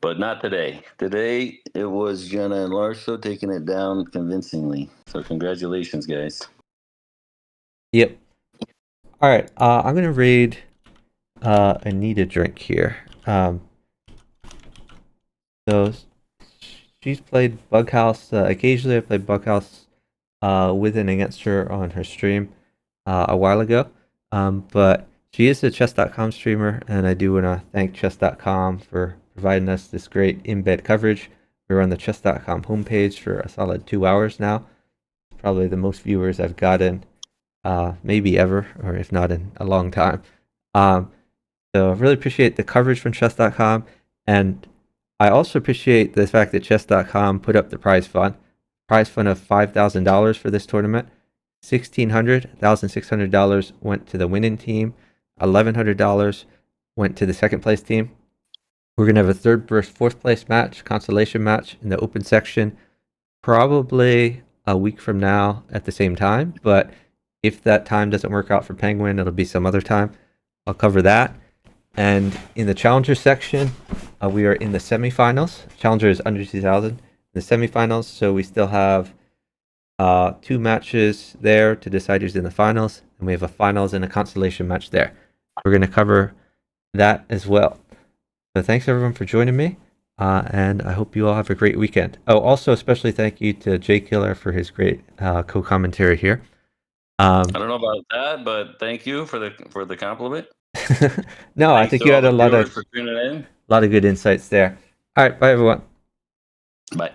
But not today. Today it was Jenna and Larso taking it down convincingly. So congratulations, guys. Yep. All right. I'm gonna raid Anita drink here. So she's played Bughouse. Occasionally, I played Bughouse with and against her on her stream a while ago. But she is a chess.com streamer, and I do want to thank chess.com for providing us this great embed coverage. We're on the chess.com homepage for a solid 2 hours now. Probably the most viewers I've gotten, maybe ever, or if not in a long time. So I really appreciate the coverage from chess.com, and I also appreciate the fact that chess.com put up the prize fund of $5,000 for this tournament. $1,600 went to the winning team. $1,100 went to the second place team. We're gonna have a third versus fourth place match, consolation match in the open section, probably a week from now at the same time. But if that time doesn't work out for Penguin, it'll be some other time. I'll cover that. And in the challenger section, we are in the semifinals. Challenger is under 2,000. In the semifinals, so we still have 2 matches there to decide who's in the finals, and we have a finals and a consolation match there. We're going to cover that as well. So thanks everyone for joining me, and I hope you all have a great weekend. Oh, also especially thank you to Jay Killer for his great co-commentary here. I don't know about that, but thank you for the compliment. No, I Thanks think to you all had the a viewers for tuning in. lot of good insights there. All right, bye everyone. Bye.